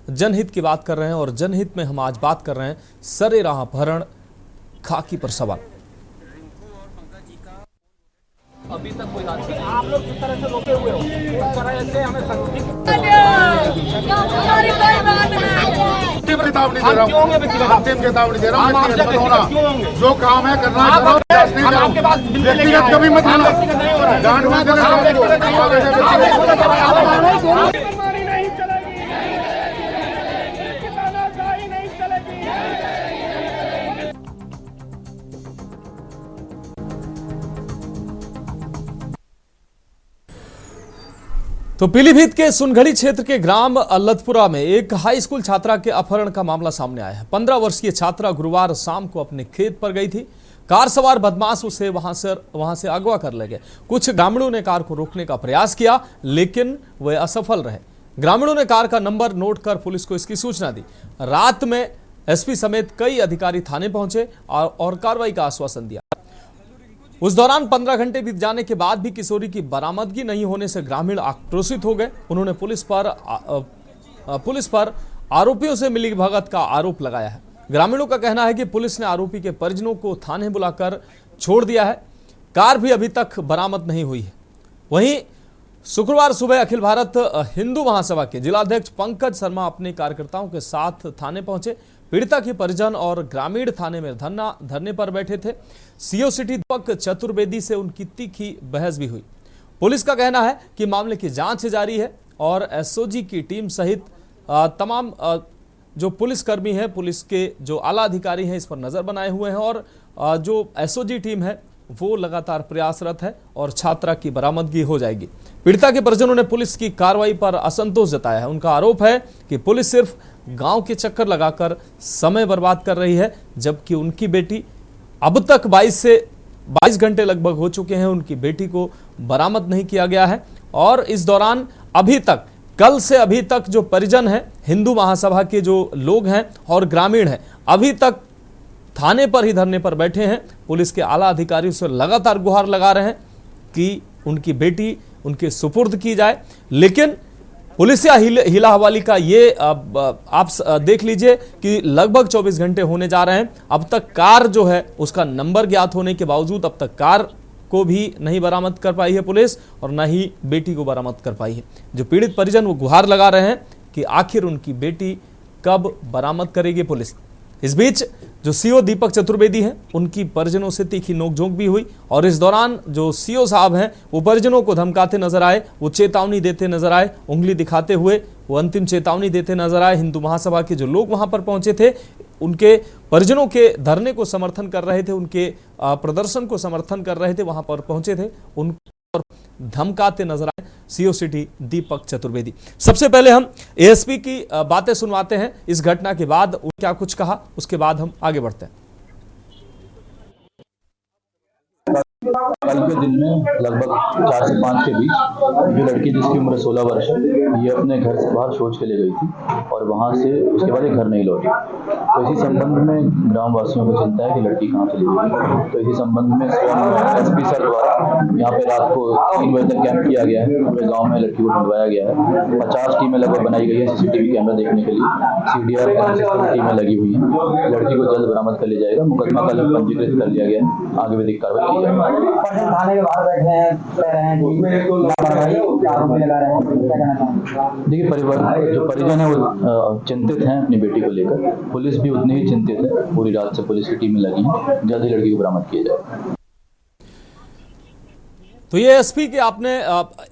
जनहित की बात कर रहे हैं और जनहित में हम आज बात कर रहे हैं सरेराह अपहरण, खाकी पर सवाल। अभी तक कोई आप लोग जिस तरह से रोके हुए हो उस तरह से हमें चेतावनी दे रहा हूँ, अंतिम चेतावनी दे रहा हूँ। जो काम है करना है, आपके पास व्यक्तिगत कभी मत तो पीलीभीत के सुनघड़ी क्षेत्र के ग्राम लतपुरा में एक हाई स्कूल छात्रा के अपहरण का मामला सामने आया है। 15 वर्षीय छात्रा गुरुवार शाम को अपने खेत पर गई थी। कार सवार बदमाश उसे वहां से अगवा कर ले गए। कुछ ग्रामीणों ने कार को रोकने का प्रयास किया, लेकिन वे असफल रहे। ग्रामीणों ने कार का नंबर नोट कर पुलिस को इसकी सूचना दी। रात में एसपी समेत कई अधिकारी थाने पहुंचे और कार्रवाई का आश्वासन दिया। उस दौरान 15 घंटे बीत जाने के बाद भी किशोरी की बरामदगी नहीं होने से ग्रामीण आक्रोशित हो गए। उन्होंने पुलिस पर आरोपियों से मिलीभगत का आरोप लगाया है। ग्रामीणों का कहना है कि पुलिस ने आरोपी के परिजनों को थाने बुलाकर छोड़ दिया है। कार भी अभी तक बरामद नहीं हुई है। वहीं शुक्रवार सुबह अखिल भारत हिंदू महासभा के जिलाध्यक्ष पंकज शर्मा अपने कार्यकर्ताओं के साथ थाने पहुंचे। पीड़िता के परिजन और ग्रामीण थाने में धरने पर बैठे थे। सीओ सिटी दीपक चतुर्वेदी से उनकी तीखी बहस भी हुई। पुलिस का कहना है कि मामले की जांच जारी है और एसओजी की टीम सहित तमाम जो पुलिसकर्मी हैं, पुलिस के जो आला अधिकारी हैं, इस पर नजर बनाए हुए हैं और जो एसओजी टीम है वो लगातार प्रयासरत है और छात्रा की बरामदगी हो जाएगी। पीड़िता के परिजनों ने पुलिस की कार्रवाई पर असंतोष जताया है। उनका आरोप है कि पुलिस सिर्फ गांव के चक्कर लगाकर समय बर्बाद कर रही है, जबकि उनकी बेटी अब तक 22 घंटे लगभग हो चुके हैं, उनकी बेटी को बरामद नहीं किया गया है। और इस दौरान अभी तक, कल से अभी तक जो परिजन हैं, हिंदू महासभा के जो लोग हैं और ग्रामीण हैं, अभी तक थाने पर ही धरने पर बैठे हैं। पुलिस के आला अधिकारियों से लगातार गुहार लगा रहे हैं कि उनकी बेटी उनके सुपुर्द की जाए, लेकिन पुलिस या हिला हवाली का ये आप देख लीजिए कि लगभग 24 घंटे होने जा रहे हैं। अब तक कार जो है उसका नंबर ज्ञात होने के बावजूद अब तक कार को भी नहीं बरामद कर पाई है पुलिस और न ही बेटी को बरामद कर पाई है। जो पीड़ित परिजन वो गुहार लगा रहे हैं कि आखिर उनकी बेटी कब बरामद करेगी पुलिस। इस बीच जो सीओ दीपक चतुर्वेदी हैं, उनकी परिजनों से तीखी नोकझोंक भी हुई और इस दौरान जो सीओ साहब हैं वो परिजनों को धमकाते नजर आए, वो चेतावनी देते नजर आए, उंगली दिखाते हुए वो अंतिम चेतावनी देते नजर आए। हिंदू महासभा के जो लोग वहां पर पहुंचे थे, उनके परिजनों के धरने को समर्थन कर रहे थे, उनके प्रदर्शन को समर्थन कर रहे थे, वहां पर पहुंचे थे, उन धमकाते नजर आए सीओ सिटी दीपक चतुर्वेदी। सबसे पहले हम एएसपी की बातें सुनवाते हैं इस घटना के बाद, क्या कुछ कहा, उसके बाद हम आगे बढ़ते हैं। कल के दिन में लगभग 4 से 5 के बीच जो लड़की जिसकी उम्र 16 वर्ष है, ये अपने घर से बाहर शौच के लिए गई थी और वहां से उसके बाद ये घर नहीं लौटी। तो इसी संबंध में ग्रामवासियों को चिंता है कि लड़की कहाँ चली गई। तो इसी संबंध में एसपी सर द्वारा यहाँ पे रात को 3 बजे तक कैंप किया गया है। पूरे गाँव में लड़की को ढूंढवाया गया है। 50 टीमें लगभग बनाई गई है सीसीटीवी कैमरा देखने के लिए। CDR टीमें लगी हुई है। लड़की को जल्द बरामद कर लिया जाएगा। मुकदमा कल पंजीकृत कर लिया गया है। आगे विधिक कार्रवाई की जाएगी। थाने के बाहर बैठे हैं, कह रहे हैं देखिए, परिवार जो परिजन है वो चिंतित हैं अपनी बेटी को लेकर। पुलिस भी उतनी ही चिंतित है। पूरी रात से पुलिस की टीमें लगी हैं। जल्द ही लड़की को बरामद किया जाए। तो ये एसपी के आपने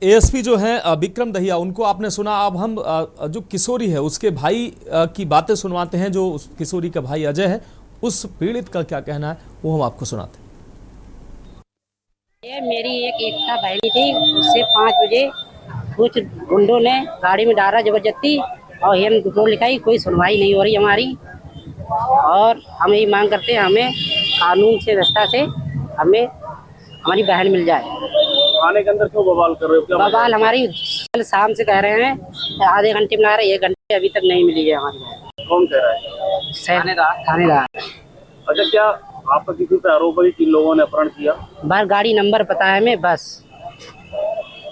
एएसपी जो हैं विक्रम दहिया, उनको आपने सुना। अब हम जो किशोरी है उसके भाई की बातें सुनवाते हैं। जो उस किशोरी का भाई अजय है, उस पीड़ित का क्या कहना है वो हम आपको सुनाते हैं। ये मेरी एक एकता बहनी थी, उससे 5 बजे कुछ गुंडों ने गाड़ी में डाला जबरदस्ती और हम रिपोर्ट लिखाई। कोई सुनवाई नहीं हो रही हमारी और हम यही मांग करते हैं हमें कानून से, व्यवस्था से हमें हमारी बहन मिल जाए। थाने के अंदर क्यों बवाल कर रहे हो? बवाल हमारी कल शाम से कह रहे हैं, आधे घंटे में आ रहे, 1 घंटे अभी तक नहीं मिली है हमारी बहन। कौन कह रहा है? थानेदार। अच्छा, क्या आपका किसी पे आरोप है कि 3 लोगों ने अपहरण किया? बाहर गाड़ी नंबर पता है हमें, बस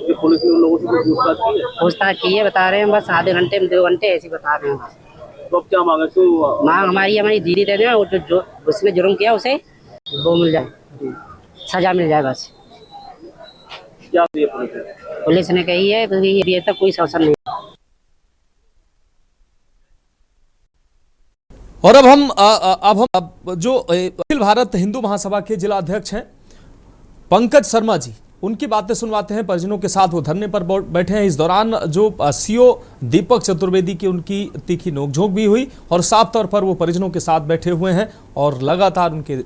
ये पुलिस ने उन लोगों से कोई पूछताछ की है? पूछताछ की है, बता रहे हैं बस आधे घंटे में 2 घंटे ऐसे बता रहे हैं। तो अब क्या मांगे? तो मांग हमारी दीदी दे दें, वो जो उसने जुर्म किया उसे वो मिल जाए, सजा मिल जाए बस। क्या दिए पुलिस ने? पुलिस ने कही है तो अभी तक कोई शासन नहीं। और अब हम जो अखिल भारत हिंदू महासभा के जिला अध्यक्ष हैं पंकज शर्मा जी, उनकी बातें सुनवाते हैं। परिजनों के साथ वो धरने पर बैठे हैं। इस दौरान जो सीओ दीपक चतुर्वेदी की उनकी तीखी नोकझोंक भी हुई और साफ तौर पर वो परिजनों के साथ बैठे हुए हैं और लगातार उनके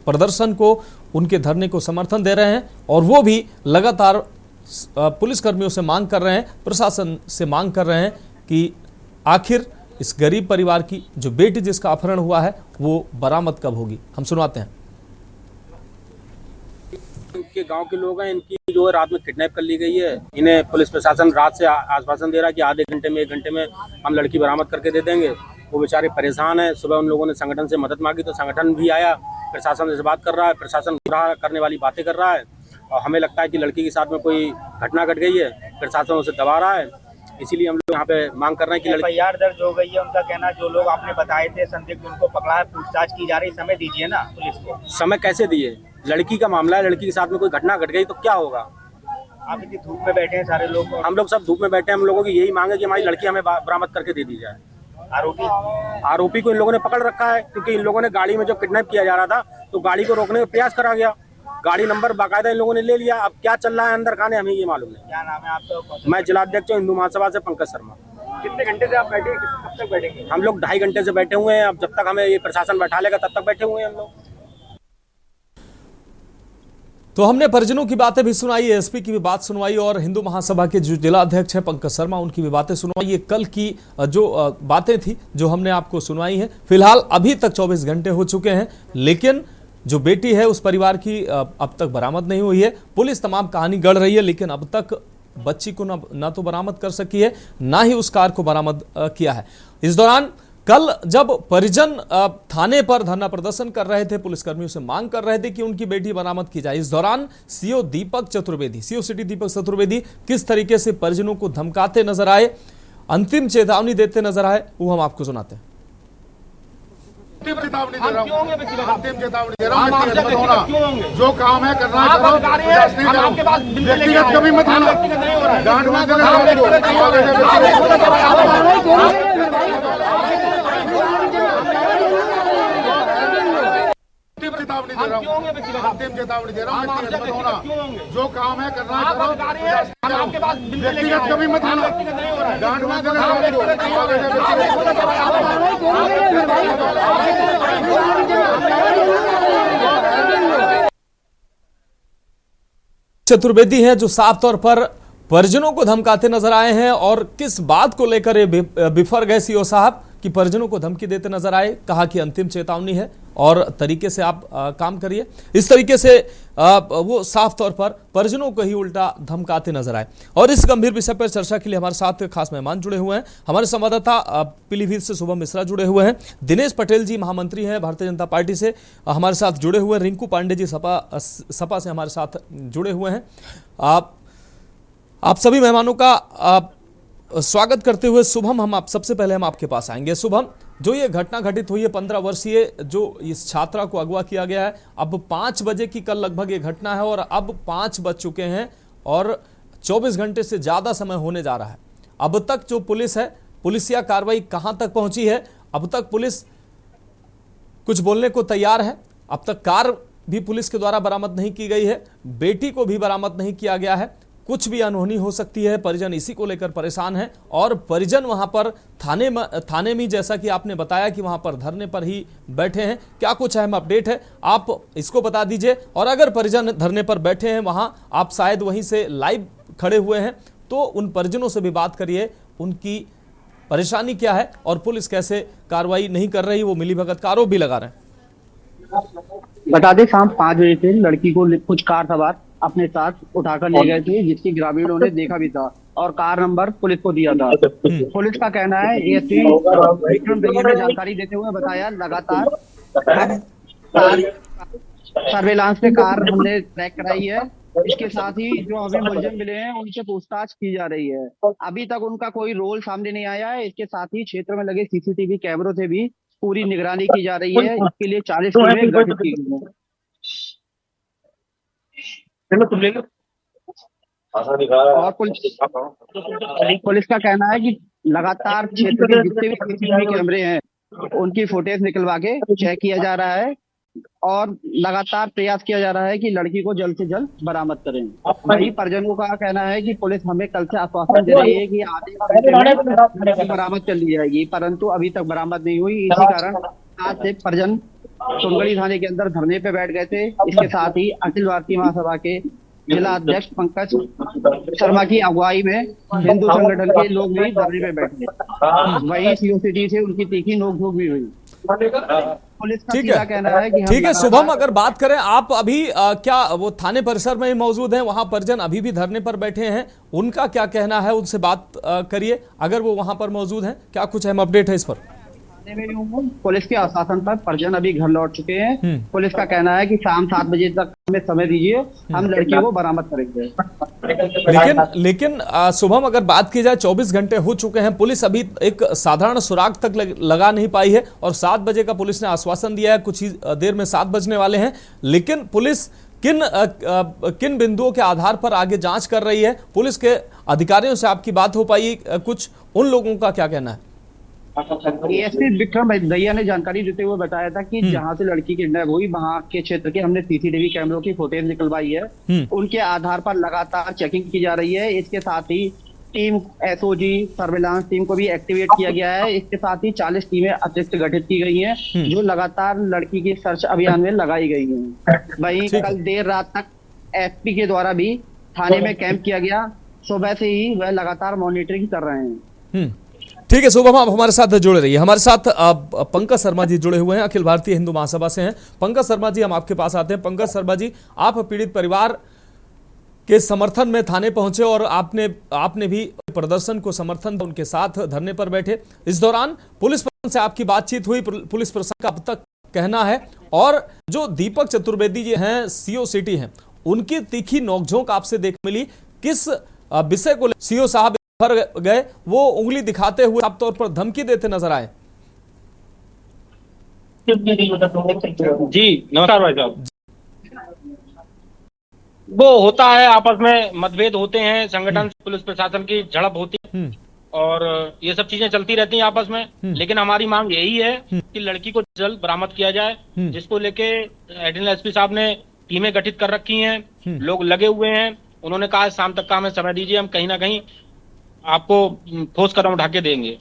प्रदर्शन को, उनके धरने को समर्थन दे रहे हैं। और वो भी लगातार पुलिसकर्मियों से मांग कर रहे हैं, प्रशासन से मांग कर रहे हैं कि आखिर इस गरीब परिवार की जो बेटी जिसका अपहरण हुआ है वो बरामद कब होगी। हम सुनवाते हैं। के गांव के लोग हैं, इनकी जो है रात में किडनैप कर ली गई है। इन्हें पुलिस प्रशासन रात से आश्वासन दे रहा है कि आधे घंटे में 1 घंटे में हम लड़की बरामद करके दे देंगे। वो बेचारे परेशान हैं। सुबह उन लोगों ने संगठन से मदद मांगी तो संगठन भी आया, प्रशासन से बात कर रहा है। प्रशासन गुमराह करने वाली बातें कर रहा है और हमें लगता है कि लड़की के साथ में कोई घटना घट गई है, प्रशासन उसे दबा रहा है। इसीलिए हम लोग यहाँ पे मांग कर रहे हैं कि एफआईआर दर्ज हो गई है। उनका कहना जो लोग आपने बताए थे संदिग्ध उनको पकड़ा है, पूछताछ की जा रही, समय दीजिए ना पुलिस को। समय कैसे दिए? लड़की का मामला है, लड़की के साथ में कोई घटना घट गई तो क्या होगा? आप इतनी धूप में बैठे हैं सारे लोग। हम लोग सब धूप में बैठे हैं। हम लोगों की यही मांग है कि हमारी लड़की हमें बरामद करके दे दी जाए। आरोपी को इन लोगों ने पकड़ रखा है क्योंकि इन लोगों ने गाड़ी में जब किडनैप किया जा रहा था तो गाड़ी को रोकने का प्रयास करा गया। गाड़ी नंबर बाकायदा इन लोगों ने ले लिया। अब क्या चल रहा है अंदर खाने हमें ये मालूम नहीं। क्या नाम है आपका? मैं जिलाध्यक्ष हूँ हिंदू महासभा से, पंकज शर्मा। कितने घंटे से आप बैठे, कब तक बैठेंगे? हम लोग 2.5 घंटे से बैठे हुए हैं। अब जब तक हमें ये प्रशासन बैठा लेगा तब तक बैठे हुए हैं हम लोग। तो हमने परिजनों की बातें भी सुनाई, एसपी की भी बात सुनवाई और हिंदू महासभा के जो जिला अध्यक्ष हैं पंकज शर्मा, उनकी भी बातें सुनवाई। ये कल की जो बातें थी जो हमने आपको सुनवाई हैं। फिलहाल अभी तक 24 घंटे हो चुके हैं, लेकिन जो बेटी है उस परिवार की अब तक बरामद नहीं हुई है। पुलिस तमाम कहानी गढ़ रही है, लेकिन अब तक बच्ची को ना तो बरामद कर सकी है, ना ही उस कार को बरामद किया है। इस दौरान कल जब परिजन थाने पर धरना प्रदर्शन कर रहे थे, पुलिसकर्मियों से मांग कर रहे थे कि उनकी बेटी बरामद की जाए, इस दौरान सीओ सिटी दीपक चतुर्वेदी किस तरीके से परिजनों को धमकाते नजर आए, अंतिम चेतावनी देते नजर आए, वो हम आपको सुनाते हैं। अंतिम चेतावनी दे रहा हूँ, अंतिम चेतावनी दे रहा हूँ। व्यक्तिगत मत होना, जो काम है करना है करो। व्यक्तिगत कभी मत होना, डांट मत चेतावनी दे रहा हूँ, अंतिम चेतावनी दे रहा हूँ। व्यक्तिगत मत होना, जो काम है करना है करो। व्यक्तिगत कभी मत होना, डांट मत चतुर्वेदी हैं जो साफ तौर पर परिजनों को धमकाते नजर आए हैं। और किस बात को लेकर ये बिफर गए सीओ साहब कि परिजनों को धमकी देते नजर आए, कहा कि अंतिम चेतावनी है और तरीके से आप काम करिए। इस तरीके से वो साफ तौर पर परिजनों को ही उल्टा धमकाते नजर आए। और इस गंभीर विषय पर चर्चा के लिए हमारे साथ खास मेहमान जुड़े हुए हैं। हमारे संवाददाता पीलीभीत से शुभम मिश्रा जुड़े हुए हैं, दिनेश पटेल जी महामंत्री हैं भारतीय जनता पार्टी से हमारे साथ जुड़े हुए हैं, रिंकू पांडे जी सपा से हमारे साथ जुड़े हुए हैं। आप सभी मेहमानों का स्वागत करते हुए शुभम, सबसे पहले हम आपके पास आएंगे। शुभम, जो ये घटना घटित हुई है, 15 वर्षीय जो इस छात्रा को अगवा किया गया है, अब 5 बजे की कल लगभग ये घटना है और अब 5 बज चुके हैं और 24 घंटे से ज़्यादा समय होने जा रहा है। अब तक जो पुलिस है, पुलिसिया कार्रवाई कहाँ तक पहुँची है? अब तक पुलिस कुछ बोलने को तैयार है? अब तक कार भी पुलिस के द्वारा बरामद नहीं की गई है, बेटी को भी बरामद नहीं किया गया है। कुछ भी अनहोनी हो सकती है, परिजन इसी को लेकर परेशान हैं और परिजन वहां पर थाने में जैसा कि आपने बताया कि वहां पर धरने पर ही बैठे हैं। क्या कुछ अहम अपडेट है, आप इसको बता दीजिए। और अगर परिजन धरने पर बैठे हैं वहां, आप शायद वहीं से लाइव खड़े हुए हैं, तो उन परिजनों से भी बात करिए, उनकी परेशानी क्या है और पुलिस कैसे कार्रवाई नहीं कर रही, वो मिलीभगत का आरोप भी लगा रहे हैं। बता दें शाम 5 बजे से लड़की को कुछ कार सवार अपने साथ उठाकर ले गए थे, जिसकी ग्रामीणों ने देखा भी था और कार नंबर पुलिस को दिया था। पुलिस का कहना है, एसपी विक्रम दहिया ने जानकारी देते हुए बताया, लगातार सर्वेलांस से कार हमने ट्रैक कराई है इसके साथ ही जो हमें मुलजिम मिले हैं उनसे पूछताछ की जा रही है। अभी तक उनका कोई रोल सामने नहीं आया है। इसके साथ ही क्षेत्र में लगे सीसीटीवी कैमरों से भी पूरी निगरानी की जा रही है। इसके लिए 40 टीमें गठित की गई हैं। और पुलिस का कहना है कि लगातार क्षेत्र के जितने भी सीसीटीवी कैमरे हैं उनकी फुटेज निकलवा के चेक किया जा रहा है और लगातार प्रयास किया जा रहा है कि लड़की को जल्द से जल्द बरामद करें। वही परिजनों का कहना है कि पुलिस हमें कल से आश्वासन दे रही है कि आधे घंटे में बरामद कर ली जाएगी, परंतु अभी तक बरामद नहीं हुई। इसी कारण आज से परिजन सोनगढ़ी थाने के अंदर धरने पे बैठ गए थे। इसके साथ ही अखिल भारतीय महासभा के जिला अध्यक्ष पंकज शर्मा की अगुवाई में हिंदू संगठन के लोग भी धरने पे बैठे। वही सीओसीटी से उनकी तीखी नोकझोंक भी हुई। पुलिस का सीधा कहना है कि ठीक है शुभम, अगर बात करें आप अभी क्या वो थाने परिसर में ही मौजूद हैं, वहां परिजन अभी भी धरने पर बैठे हैं, उनका क्या कहना है, उनसे बात करिए अगर वो वहां पर मौजूद हैं, क्या कुछ अहम अपडेट है इस पर? पुलिस के आश्वासन पर परिजन अभी घर लौट चुके हैं। पुलिस का कहना है कि शाम 7 बजे तक हमें समय दीजिए, हम लड़की को बरामद करेंगे। लेकिन शुभम, अगर बात की जाए 24 घंटे हो चुके हैं, पुलिस अभी एक साधारण सुराग तक लगा नहीं पाई है और 7 बजे का पुलिस ने आश्वासन दिया है, कुछ ही देर में 7 बजने वाले हैं, लेकिन पुलिस किन बिंदुओं के आधार पर आगे जांच कर रही है? पुलिस के अधिकारियों से आपकी बात हो पाई कुछ, उन लोगों का क्या कहना है? एएसपी विक्रम दैया ने जानकारी देते हुए बताया था कि जहां से लड़की किडनैप हुई वहां के क्षेत्र के हमने सीसीटीवी कैमरों की फुटेज निकलवाई है। उनके आधार पर लगातार चेकिंग की जा रही है। इसके साथ ही टीम एसओजी सर्विलांस टीम को भी एक्टिवेट किया गया है। इसके साथ ही 40 टीमें अतिरिक्त गठित की गई हैं जो लगातार लड़की की सर्च अभियान में लगाई गई हैं। वहीं कल देर रात तक एसपी के द्वारा भी थाने में कैंप किया गया। सुबह से ही वह लगातार मॉनिटरिंग कर रहे हैं। ठीक है शुभम, आप हमारे साथ जुड़े रहिए। हमारे साथ पंकज शर्मा जी जुड़े हुए हैं, अखिल भारतीय हिंदू महासभा से हैं। पंकज शर्मा जी, हम आपके पास आते हैं। पंकज शर्मा जी, आप पीड़ित परिवार के समर्थन में थाने पहुंचे और आपने भी प्रदर्शन को समर्थन उनके साथ धरने पर बैठे। इस दौरान पुलिस प्रशासन से आपकी बातचीत हुई, पुलिस प्रशासन का अब तक कहना है, और जो दीपक चतुर्वेदी जी हैं, सीओ सिटी हैं, उनकी तीखी नोकझोंक आपसे देख मिली। किस विषय को सीओ साहब गए, वो उंगली दिखाते हुए साफ तौर पर धमकी देते नजर आए? जी नमस्कार भाई साहब। वो होता है, आपस में मतभेद होते हैं, संगठन पुलिस प्रशासन की झड़प होती है और ये सब चीजें चलती रहती हैं आपस में। लेकिन हमारी मांग यही है कि लड़की को जल्द बरामद किया जाए, जिसको लेके एडिशनल एसपी साहब ने टीमें गठित कर रखी हैं, लोग लगे हुए हैं। उन्होंने कहा शाम तक का हमें समय दीजिए, हम कहीं ना कहीं आपको ठोस कदम उठा के देंगे।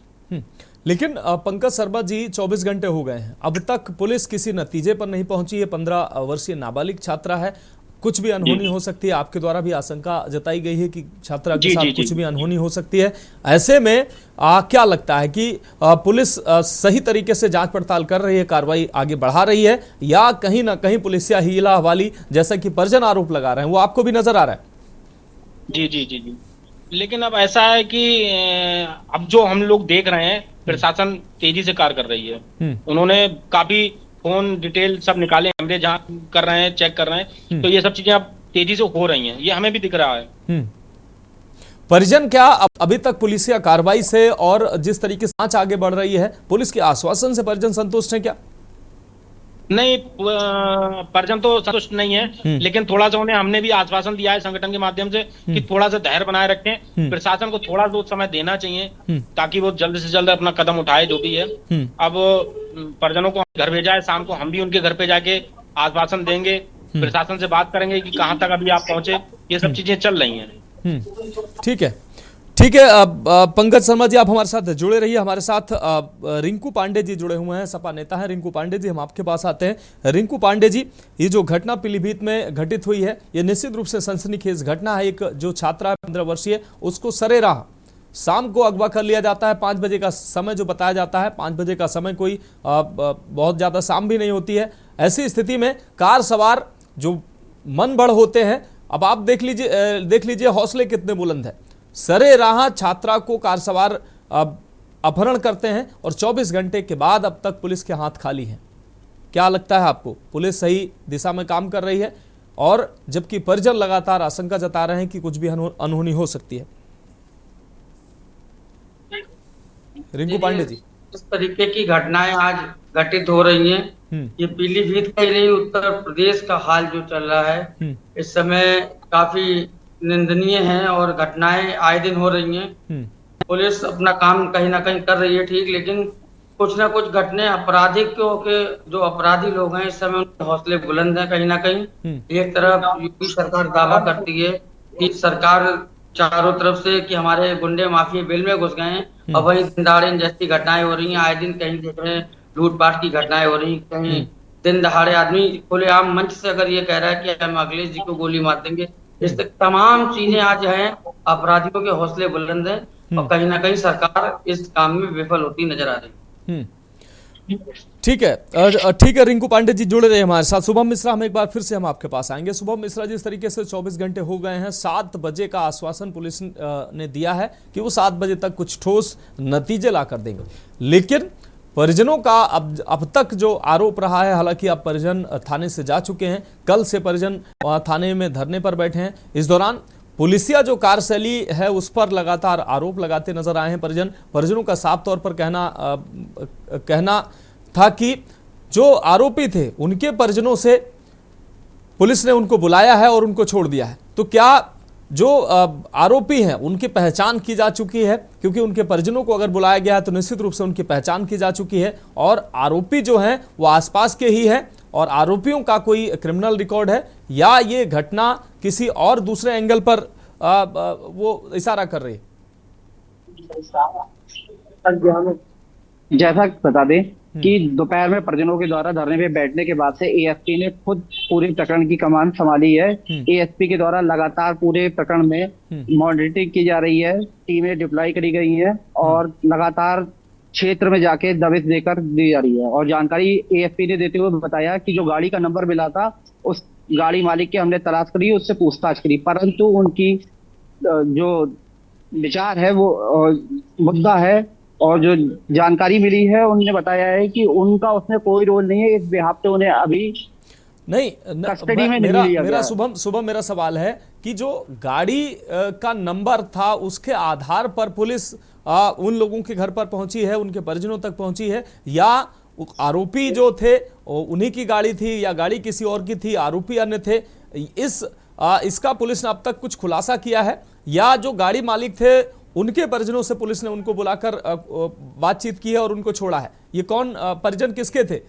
लेकिन पंकज शर्मा जी, 24 घंटे हो गए हैं, अब तक पुलिस किसी नतीजे पर नहीं पहुंची है। 15 वर्षीय नाबालिग छात्रा है, कुछ भी अनहोनी हो सकती है। आपके द्वारा भी आशंका जताई गई है कि छात्रा के साथ कुछ भी अनहोनी हो सकती है। ऐसे में क्या लगता है कि पुलिस सही तरीके से जांच पड़ताल कर रही है, कार्रवाई आगे बढ़ा रही है, या कहीं ना कहीं पुलिसिया हीला हवाली जैसा कि परिजन आरोप लगा रहे हैं, वो आपको भी नजर आ रहा है? जी जी जी जी। लेकिन अब ऐसा है कि अब जो हम लोग देख रहे हैं, प्रशासन तेजी से कार्य कर रही है। उन्होंने काफी फोन डिटेल सब निकाले, कैमरे जहाँ कर रहे हैं, चेक कर रहे हैं, तो ये सब चीजें अब तेजी से हो रही हैं, ये हमें भी दिख रहा है। परिजन क्या अभी तक पुलिसिया कार्रवाई से और जिस तरीके से जांच आगे बढ़ रही है, पुलिस के आश्वासन से परिजन संतुष्ट है क्या? नहीं, परिजन तो संतुष्ट नहीं है, लेकिन थोड़ा सा उन्हें हमने भी आश्वासन दिया है संगठन के माध्यम से कि थोड़ा सा धैर्य बनाए रखें। प्रशासन को थोड़ा बहुत समय देना चाहिए ताकि वो जल्द से जल्द अपना कदम उठाए, जो भी है। अब परिजनों को घर भेजा है, शाम को हम भी उनके घर पे जाके आश्वासन देंगे, प्रशासन से बात करेंगे कि कहाँ तक अभी आप पहुंचे। ये सब चीजें चल रही हैं। ठीक है, ठीक है। पंकज शर्मा जी, आप हमारे साथ जुड़े रहिए। हमारे साथ रिंकू पांडे जी जुड़े हुए हैं, सपा नेता है रिंकू पांडे जी, हम आपके पास आते हैं। रिंकू पांडे जी, ये जो घटना पीलीभीत में घटित हुई है, ये निश्चित रूप से सनसनीखेज घटना है। एक जो छात्रा है 15 वर्षीय, उसको सरेराह शाम को अगवा कर लिया जाता है। 5 बजे का समय जो बताया जाता है, 5 बजे का समय कोई बहुत ज्यादा शाम भी नहीं होती है। ऐसी स्थिति में कार सवार जो मन बढ़ होते हैं, अब आप देख लीजिए हौसले कितने बुलंद है। सरेराह छात्रा को कार सवार अपहरण करते हैं और 24 घंटे के बाद अब तक पुलिस के हाथ खाली हैं। क्या लगता है आपको, पुलिस सही दिशा में काम कर रही है? और जबकि परिजन लगातार आशंका जता रहे हैं कि कुछ भी अनहोनी हो सकती है। रिंकू पांडे जी, इस तरीके की घटनाएं आज घटित हो रही हैं। ये पीलीभीत का ही नहीं, उत्तर प्रदेश का हाल जो चल रहा है इस समय काफी निंदनीय है और घटनाएं आए दिन हो रही हैं। पुलिस अपना काम कहीं ना कहीं कर रही है ठीक, लेकिन कुछ ना कुछ घटने आपराधिकों के जो अपराधी लोग हैं इस समय उनके हौसले बुलंद हैं कहीं ना कहीं। एक तरफ यूपी सरकार दावा करती है कि सरकार चारों तरफ से कि हमारे गुंडे माफिया बिल में घुस गए हैं, और वहीं दिन दहाड़े जैसी घटनाएं हो रही हैं। आए दिन कहीं देख रहे हैं लूटपाट की घटनाएं हो रही हैं, कहीं दिन दहाड़े आदमी खुलेआम मंच से अगर ये कह रहा है कि हम अखिलेश जी को गोली मार देंगे। इस तमाम चीजें आज हैं, अपराधियों के हौसले बुलंद हैं और कहीं ना कहीं सरकार इस काम में विफल होती नजर आ रही है। ठीक है रिंकू पांडे जी जुड़े रहे हमारे साथ। शुभम मिश्रा, हम एक बार फिर से हम आपके पास आएंगे। शुभम मिश्रा जी, इस तरीके से 24 घंटे हो गए हैं, 7 बजे का आश्वासन पुलिस ने दिया है कि वो 7 बजे तक कुछ ठोस नतीजे ला कर देंगे, लेकिन परिजनों का अब तक जो आरोप रहा है, हालांकि अब परिजन थाने से जा चुके हैं, कल से परिजन थाने में धरने पर बैठे हैं। इस दौरान पुलिसिया जो कार्यशैली है उस पर लगातार आरोप लगाते नजर आए हैं परिजनों का साफ तौर पर कहना था कि जो आरोपी थे उनके परिजनों से पुलिस ने उनको बुलाया है और उनको छोड़ दिया है। तो क्या जो आरोपी हैं उनकी पहचान की जा चुकी है? क्योंकि उनके परिजनों को अगर बुलाया गया है तो निश्चित रूप से उनकी पहचान की जा चुकी है, और आरोपी जो हैं वो आसपास के ही हैं, और आरोपियों का कोई क्रिमिनल रिकॉर्ड है या ये घटना किसी और दूसरे एंगल पर वो इशारा कर रही है? जैसा बता दें कि दोपहर में परिजनों के द्वारा धरने पे बैठने के बाद से एएसपी ने खुद पूरे प्रकरण की कमान संभाली है। एएसपी के द्वारा लगातार पूरे प्रकरण में मॉनिटरिंग की जा रही है, टीमें डिप्लॉय करी गई हैं और लगातार क्षेत्र में जाके दबिश देकर दी जा रही है। और जानकारी एएसपी ने देते हुए बताया कि जो गाड़ी का नंबर मिला था उस गाड़ी मालिक की हमने तलाश करी, उससे पूछताछ करी, परंतु उनकी जो विचार है वो मुद्दा है, और जो जानकारी मिली है उन्होंने बताया है कि उनका उसमें कोई रोल नहीं है। इस बिहाफ पे उन्हें अभी नहीं कस्टडी में नहीं लिया मेरा शुभम मेरा सवाल है कि जो गाड़ी का नंबर था उसके आधार पर पुलिस उन लोगों के घर पर पहुंची है, उनके परिजनों तक पहुंची है, या आरोपी जो थे उन्हीं की गाड़ी थी या गाड़ी किसी और की थी, आरोपी अन्य थे? इसका पुलिस ने अब तक कुछ खुलासा किया है, या जो गाड़ी मालिक थे उनके परिजनों से पुलिस ने उनको बुलाकर बातचीत की है और उनको छोड़ा है? ये कौन परिजन किसके थे?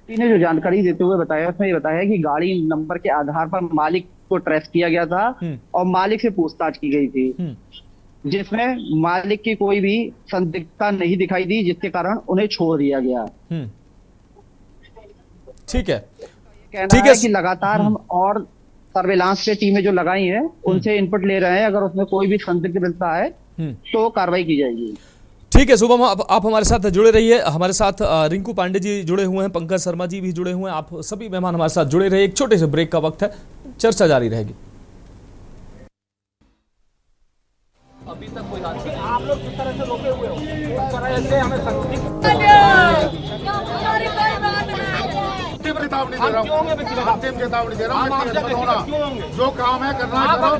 ने जो जानकारी देते हुए बताया उसमें ये बताया कि गाड़ी नंबर के आधार पर मालिक को ट्रेस किया गया था और मालिक से पूछताछ की गई थी, जिसमें मालिक की कोई भी संदिग्धता नहीं दिखाई दी, जिसके कारण उन्हें छोड़ दिया गया। ठीक है, कहना है कि लगातार हम और सर्वेलांस पे टीमें जो लगाई हैं उनसे इनपुट ले रहे हैं, अगर उसमें कोई भी संदिग्ध मिलता है तो कार्रवाई की जाएगी। ठीक है शुभम, आप हमारे साथ जुड़े रहिए। हमारे साथ रिंकू पांडे जी जुड़े हुए हैं, पंकज शर्मा जी भी जुड़े हुए हैं, आप सभी मेहमान हमारे साथ जुड़े रहिए। एक छोटे से ब्रेक का वक्त है, चर्चा जारी रहेगी। अभी तक कोई हादसा नहीं। आप लोग जिस तरह से रोके हुए हो उस तरह से हमें चेतावनी दे रहा हूँ, अंतिम चेतावनी दे रहा हूँ, व्यक्तिगत मत होना, जो काम है करना करो,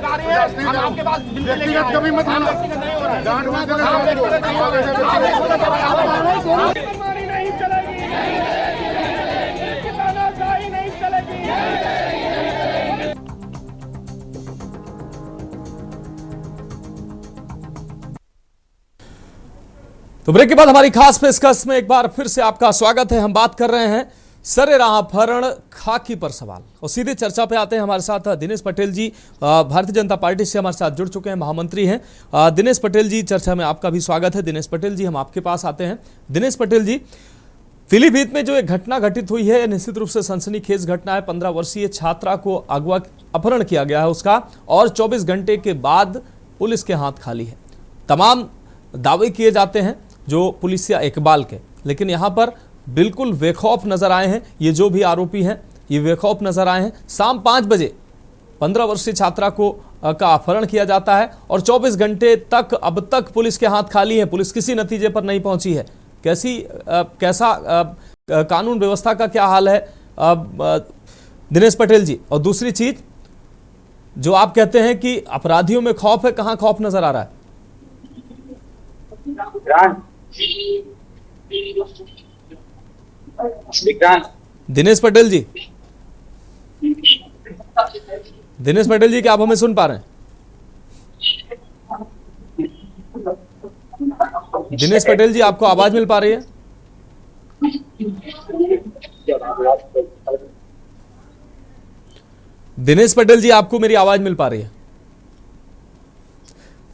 व्यक्तिगत कभी मत होना, डांट मत तो ब्रेक के बाद हमारी खास पेशकश में एक बार फिर से आपका स्वागत है। हम बात कर रहे हैं सरेराह अपहरण, खाकी पर सवाल, और सीधे चर्चा पे आते हैं। हमारे साथ दिनेश पटेल जी भारतीय जनता पार्टी से हमारे साथ जुड़ चुके हैं, महामंत्री हैं। दिनेश पटेल जी, चर्चा में आपका भी स्वागत है। दिनेश पटेल जी, हम आपके पास आते हैं। दिनेश पटेल जी, पीलीभीत में जो एक घटना घटित हुई है निश्चित रूप से सनसनीखेज घटना है। 15 वर्षीय छात्रा को अगवा अपहरण किया गया है उसका, और 24 घंटे के बाद पुलिस के हाथ खाली है। तमाम दावे किए जाते हैं जो पुलिसिया इकबाल के, लेकिन यहाँ पर बिल्कुल बेखौफ नजर आए हैं। ये जो भी आरोपी हैं ये बेखौफ नजर आए हैं। शाम 5 बजे 15 वर्षीय छात्रा को का अपहरण किया जाता है और 24 घंटे तक अब तक पुलिस के हाथ खाली है, पुलिस किसी नतीजे पर नहीं पहुंची है। कैसा कानून व्यवस्था का क्या हाल है? दिनेश पटेल जी, और दूसरी चीज जो आप कहते हैं कि अपराधियों में खौफ है, कहां खौफ नजर आ रहा है? दिनेश पटेल जी, दिनेश पटेल जी, क्या आप हमें सुन पा रहे हैं? दिनेश पटेल जी, आपको आवाज मिल पा रही है? दिनेश पटेल जी, आपको मेरी आवाज मिल पा रही है?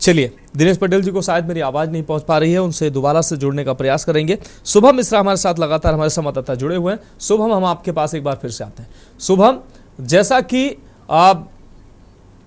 चलिए, दिनेश पटेल जी को शायद मेरी आवाज नहीं पहुंच पा रही है, उनसे दोबारा से जुड़ने का प्रयास करेंगे। शुभम मिश्रा हमारे साथ लगातार हमारे संवाददाता जुड़े हुए हैं। शुभम, हम आपके पास एक बार फिर से आते हैं। शुभम, जैसा कि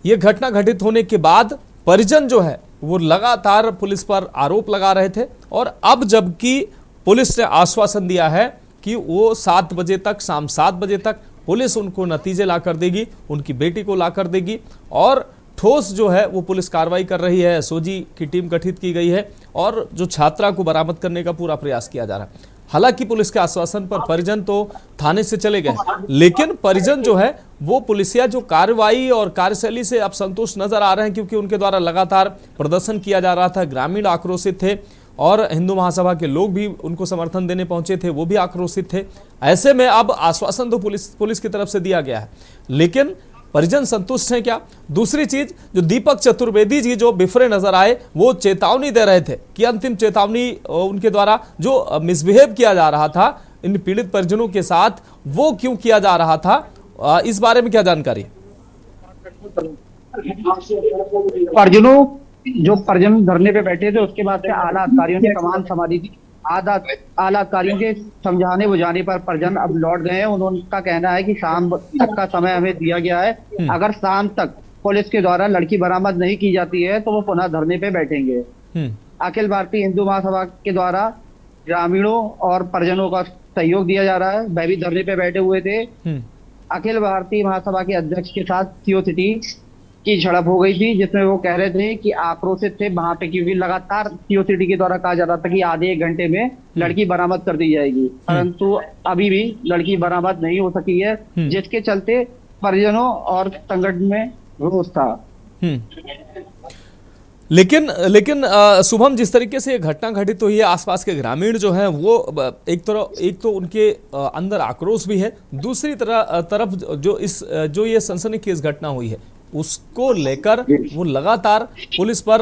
ये घटना घटित होने के बाद परिजन जो है वो लगातार पुलिस पर आरोप लगा रहे थे, और अब जबकि पुलिस ने आश्वासन दिया है कि वो 7 बजे तक, शाम 7 बजे तक पुलिस उनको नतीजे ला कर देगी, उनकी बेटी को ला कर देगी, और ठोस जो है वो पुलिस कार्रवाई कर रही है। एसओजी की टीम गठित की गई है और जो छात्रा को बरामद करने का पूरा प्रयास किया जा रहा है। हालांकि पुलिस के आश्वासन पर परिजन तो थाने से चले गए, लेकिन परिजन जो है वो पुलिसिया जो कार्रवाई और कार्यशैली से अब संतुष्ट नजर आ रहे हैं, क्योंकि उनके द्वारा लगातार प्रदर्शन किया जा रहा था। ग्रामीण आक्रोशित थे और हिंदू महासभा के लोग भी उनको समर्थन देने पहुंचे थे, वो भी आक्रोशित थे। ऐसे में अब आश्वासन तो पुलिस की तरफ से दिया गया है, लेकिन परिजन संतुष्ट हैं क्या? दूसरी चीज, जो दीपक चतुर्वेदी जी जो बिफरे नजर आए, वो चेतावनी दे रहे थे कि अंतिम चेतावनी उनके द्वारा जो मिसबिहेव किया जा रहा था इन पीड़ित परिजनों के साथ, वो क्यों किया जा रहा था, इस बारे में क्या जानकारी? परिजनों जो परिजन धरने पे बैठे थे, उसके बाद से आला अधिकारियों ने कमान संभाली थी। आला अधिकारियों के समझाने बुझाने पर परिजन अब लौट गए हैं। उनका कहना है कि शाम तक का समय हमें दिया गया है, अगर शाम तक पुलिस के द्वारा लड़की बरामद नहीं की जाती है तो वो पुनः धरने पे बैठेंगे। अखिल भारतीय हिंदू महासभा के द्वारा ग्रामीणों और परिजनों का सहयोग दिया जा रहा है, वह भी धरने पे बैठे हुए थे। अखिल भारतीय महासभा के अध्यक्ष के साथ सीओ सिटी की झड़प हो गई थी, जिसमें वो कह रहे थे कि आक्रोशित थे वहां पे, क्योंकि लगातार सीओ सिटी के द्वारा कहा जा रहा था कि आधे 1 घंटे में लड़की बरामद कर दी जाएगी, परंतु अभी भी लड़की बरामद नहीं हो सकी है, जिसके चलते परिजनों और संगठन में रोष था। लेकिन शुभम, जिस तरीके से ये घटना घटित हुई है, आसपास के ग्रामीण जो हैं वो एक तो उनके अंदर आक्रोश भी है, दूसरी तरफ जो ये सनसनीखेज घटना हुई है उसको लेकर वो लगातार पुलिस पर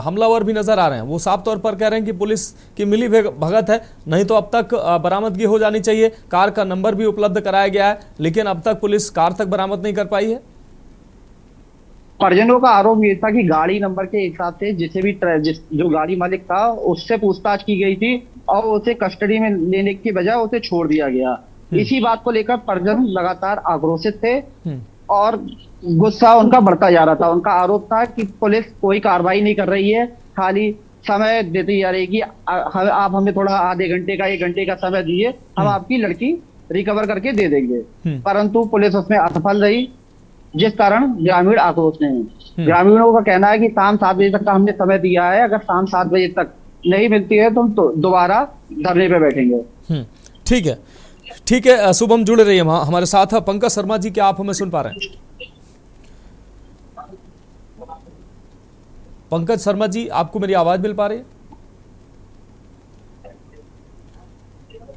हमलावर भी नजर आ रहे हैं। वो साफ तौर पर कह रहे हैं कि पुलिस की मिली भगत है, नहीं तो अब तक बरामदगी हो जानी चाहिए। कार का नंबर भी उपलब्ध कराया गया है, लेकिन अब तक पुलिस कार तक बरामद नहीं कर पाई है। परिजनों का आरोप ये था कि गाड़ी नंबर के हिसाब से जिसे भी जो गाड़ी मालिक था उससे पूछताछ की गई थी और उसे कस्टडी में लेने की बजाय उसे छोड़ दिया गया। इसी बात को लेकर परिजन लगातार आक्रोशित थे और गुस्सा उनका बढ़ता जा रहा था। उनका आरोप था कि पुलिस कोई कार्रवाई नहीं कर रही है, खाली समय देती जा रही है कि आप हमें थोड़ा आधे घंटे का 1 घंटे का समय दीजिए, हम आपकी लड़की रिकवर करके दे देंगे। परंतु पुलिस उसमें असफल रही, जिस कारण ग्रामीण आक्रोश में है। ग्रामीणों का कहना है कि शाम 7 बजे तक का हमने समय दिया है, अगर शाम 7 बजे तक नहीं मिलती है तो हम दोबारा धरने पे बैठेंगे। ठीक है शुभम, जुड़े रहिए हमारे साथ। पंकज शर्मा जी, क्या आप हमें सुन पा रहे हैं? पंकज शर्मा जी, आपको मेरी आवाज मिल पा रही है?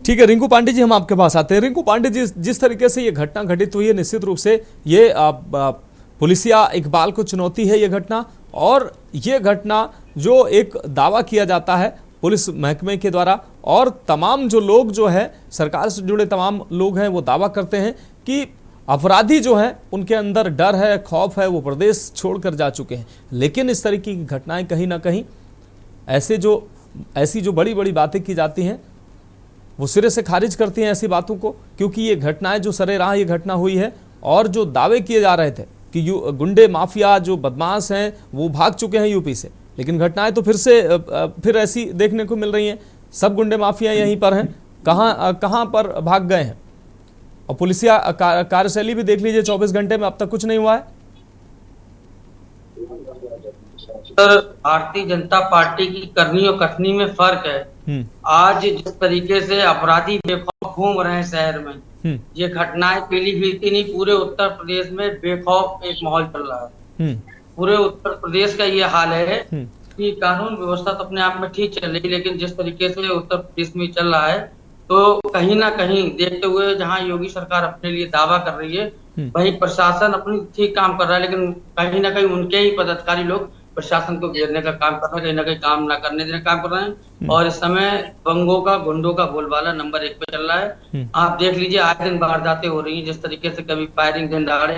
ठीक है, रिंकू पांडे जी, हम आपके पास आते हैं। रिंकू पांडे जी, जिस तरीके से ये घटना घटित हुई है, निश्चित रूप से ये पुलिसिया इकबाल को चुनौती है ये घटना, और ये घटना जो एक दावा किया जाता है पुलिस महकमे के द्वारा, और तमाम जो लोग जो है सरकार से जुड़े तमाम लोग हैं वो दावा करते हैं कि अपराधी जो हैं उनके अंदर डर है, खौफ है, वो प्रदेश छोड़कर जा चुके हैं। लेकिन इस तरीके की घटनाएं कहीं ना कहीं ऐसी जो बड़ी बड़ी बातें की जाती हैं वो सिरे से खारिज करती हैं ऐसी बातों को, क्योंकि ये घटनाएं जो सरेराह ये घटना हुई है, और जो दावे किए जा रहे थे कि गुंडे माफिया जो बदमाश हैं वो भाग चुके हैं यूपी से, लेकिन घटनाएं तो फिर ऐसी देखने को मिल रही हैं। सब गुंडे माफिया यहीं पर हैं, कहां पर भाग गए हैं? और पुलिसिया कार्यशैली भी देख लीजिए, 24 घंटे में अब तक कुछ नहीं हुआ है। सर, भारतीय जनता पार्टी की करनी और कथनी में फर्क है। आज जिस तरीके से अपराधी बेखौफ घूम रहे हैं शहर में। ये घटनाएं पीलीभीत ही नहीं, पूरे उत्तर प्रदेश में बेखौफ एक माहौल चल रहा है। पूरे उत्तर प्रदेश का ये हाल है कि कानून व्यवस्था तो अपने आप में ठीक चल रही है, लेकिन जिस तरीके से उत्तर प्रदेश में चल रहा है, तो कहीं ना कहीं देखते हुए जहां योगी सरकार अपने लिए दावा कर रही है, वहीं प्रशासन अपनी ठीक काम कर रहा है, लेकिन कहीं ना कहीं उनके ही पदाधिकारी लोग प्रशासन को घेरने का काम कर रहे हैं, कहीं ना कहीं काम ना करने देने का काम कर रहे हैं। और इस समय दंगों का, गुंडों का बोलबाला नंबर 1 पे चल रहा है। आप देख लीजिए, आए दिन वारदातें हो रही है, जिस तरीके से कभी फायरिंग, दिन दहाड़े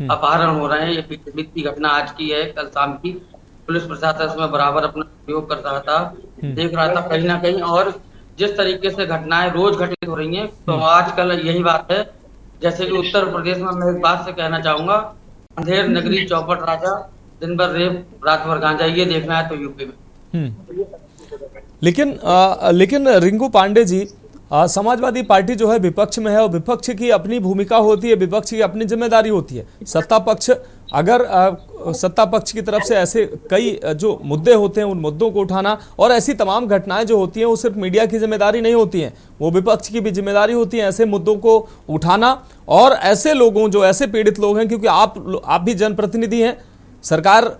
अपहरण हो रहे हैं। ये पीलीभीत की घटना आज की है, कल शाम की। पुलिस प्रशासन इसमें बराबर अपना सहयोग कर रहा था, देख रहा था कहीं ना कहीं। और जिस तरीके से घटनाएं रोज घटित हो रही हैं, तो आजकल यही बात है, जैसे कि उत्तर प्रदेश में मैं एक बात से कहना चाहूंगा, अंधेर नगरी चौपट राजा, दिन भर रेप, रात भर गांजा, ये देखना है तो यूपी में। लेकिन रिंकू पांडे जी, समाजवादी पार्टी जो है विपक्ष में है, और विपक्ष की अपनी भूमिका होती है, विपक्ष की अपनी जिम्मेदारी होती है। सत्ता पक्ष अगर सत्ता पक्ष की तरफ से ऐसे कई जो मुद्दे होते हैं, उन मुद्दों को उठाना, और ऐसी तमाम घटनाएं जो होती हैं वो सिर्फ मीडिया की जिम्मेदारी नहीं होती हैं, वो विपक्ष की भी जिम्मेदारी होती है ऐसे मुद्दों को उठाना। और ऐसे लोगों, जो ऐसे पीड़ित लोग हैं, क्योंकि आप भी जनप्रतिनिधि हैं, सरकार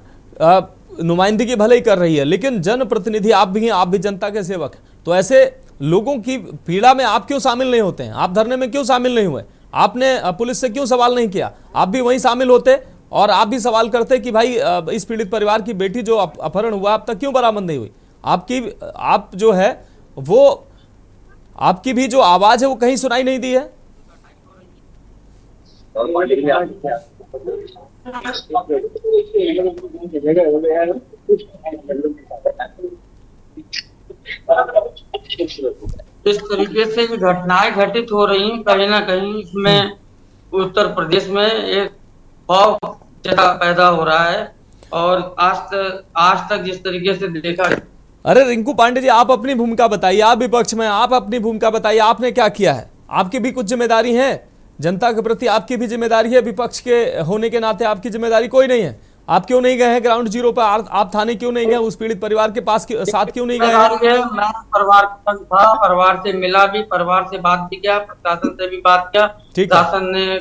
नुमाइंदगी भले ही कर रही है, लेकिन जनप्रतिनिधि आप भी हैं, आप भी जनता के सेवक हैं, तो ऐसे लोगों की पीड़ा में आप क्यों शामिल नहीं होते हैं? आप धरने में क्यों शामिल नहीं हुए? आपने पुलिस से क्यों सवाल नहीं किया? आप भी वहीं शामिल होते और आप भी सवाल करते कि भाई इस पीड़ित परिवार की बेटी जो अपहरण हुआ अब तक क्यों बरामद नहीं हुई? आप जो है वो, आपकी भी जो आवाज है वो कहीं सुनाई नहीं दी है। इस तरीके से जो घटनाएं घटित हो रही हैं, कहीं ना कहीं इसमें उत्तर प्रदेश में एक खौफ पैदा हो रहा है। और आज तक जिस तरीके से देखा। अरे रिंकू पांडे जी, आप अपनी भूमिका बताइए, आप विपक्ष में, आप अपनी भूमिका बताइए, आपने क्या किया है? आपकी भी कुछ जिम्मेदारी है, जनता के प्रति आपकी भी जिम्मेदारी है, विपक्ष के होने के नाते आपकी जिम्मेदारी कोई नहीं है। आप क्यों नहीं गए हैं ग्राउंड जीरो पर? आप थाने क्यों नहीं गए? उस पीड़ित परिवार के पास साथ क्यों नहीं गए हैं? मैं परिवार के संग था, परिवार से मिला भी, परिवार से बात भी किया, प्रशासन से भी बात किया। प्रशासन ने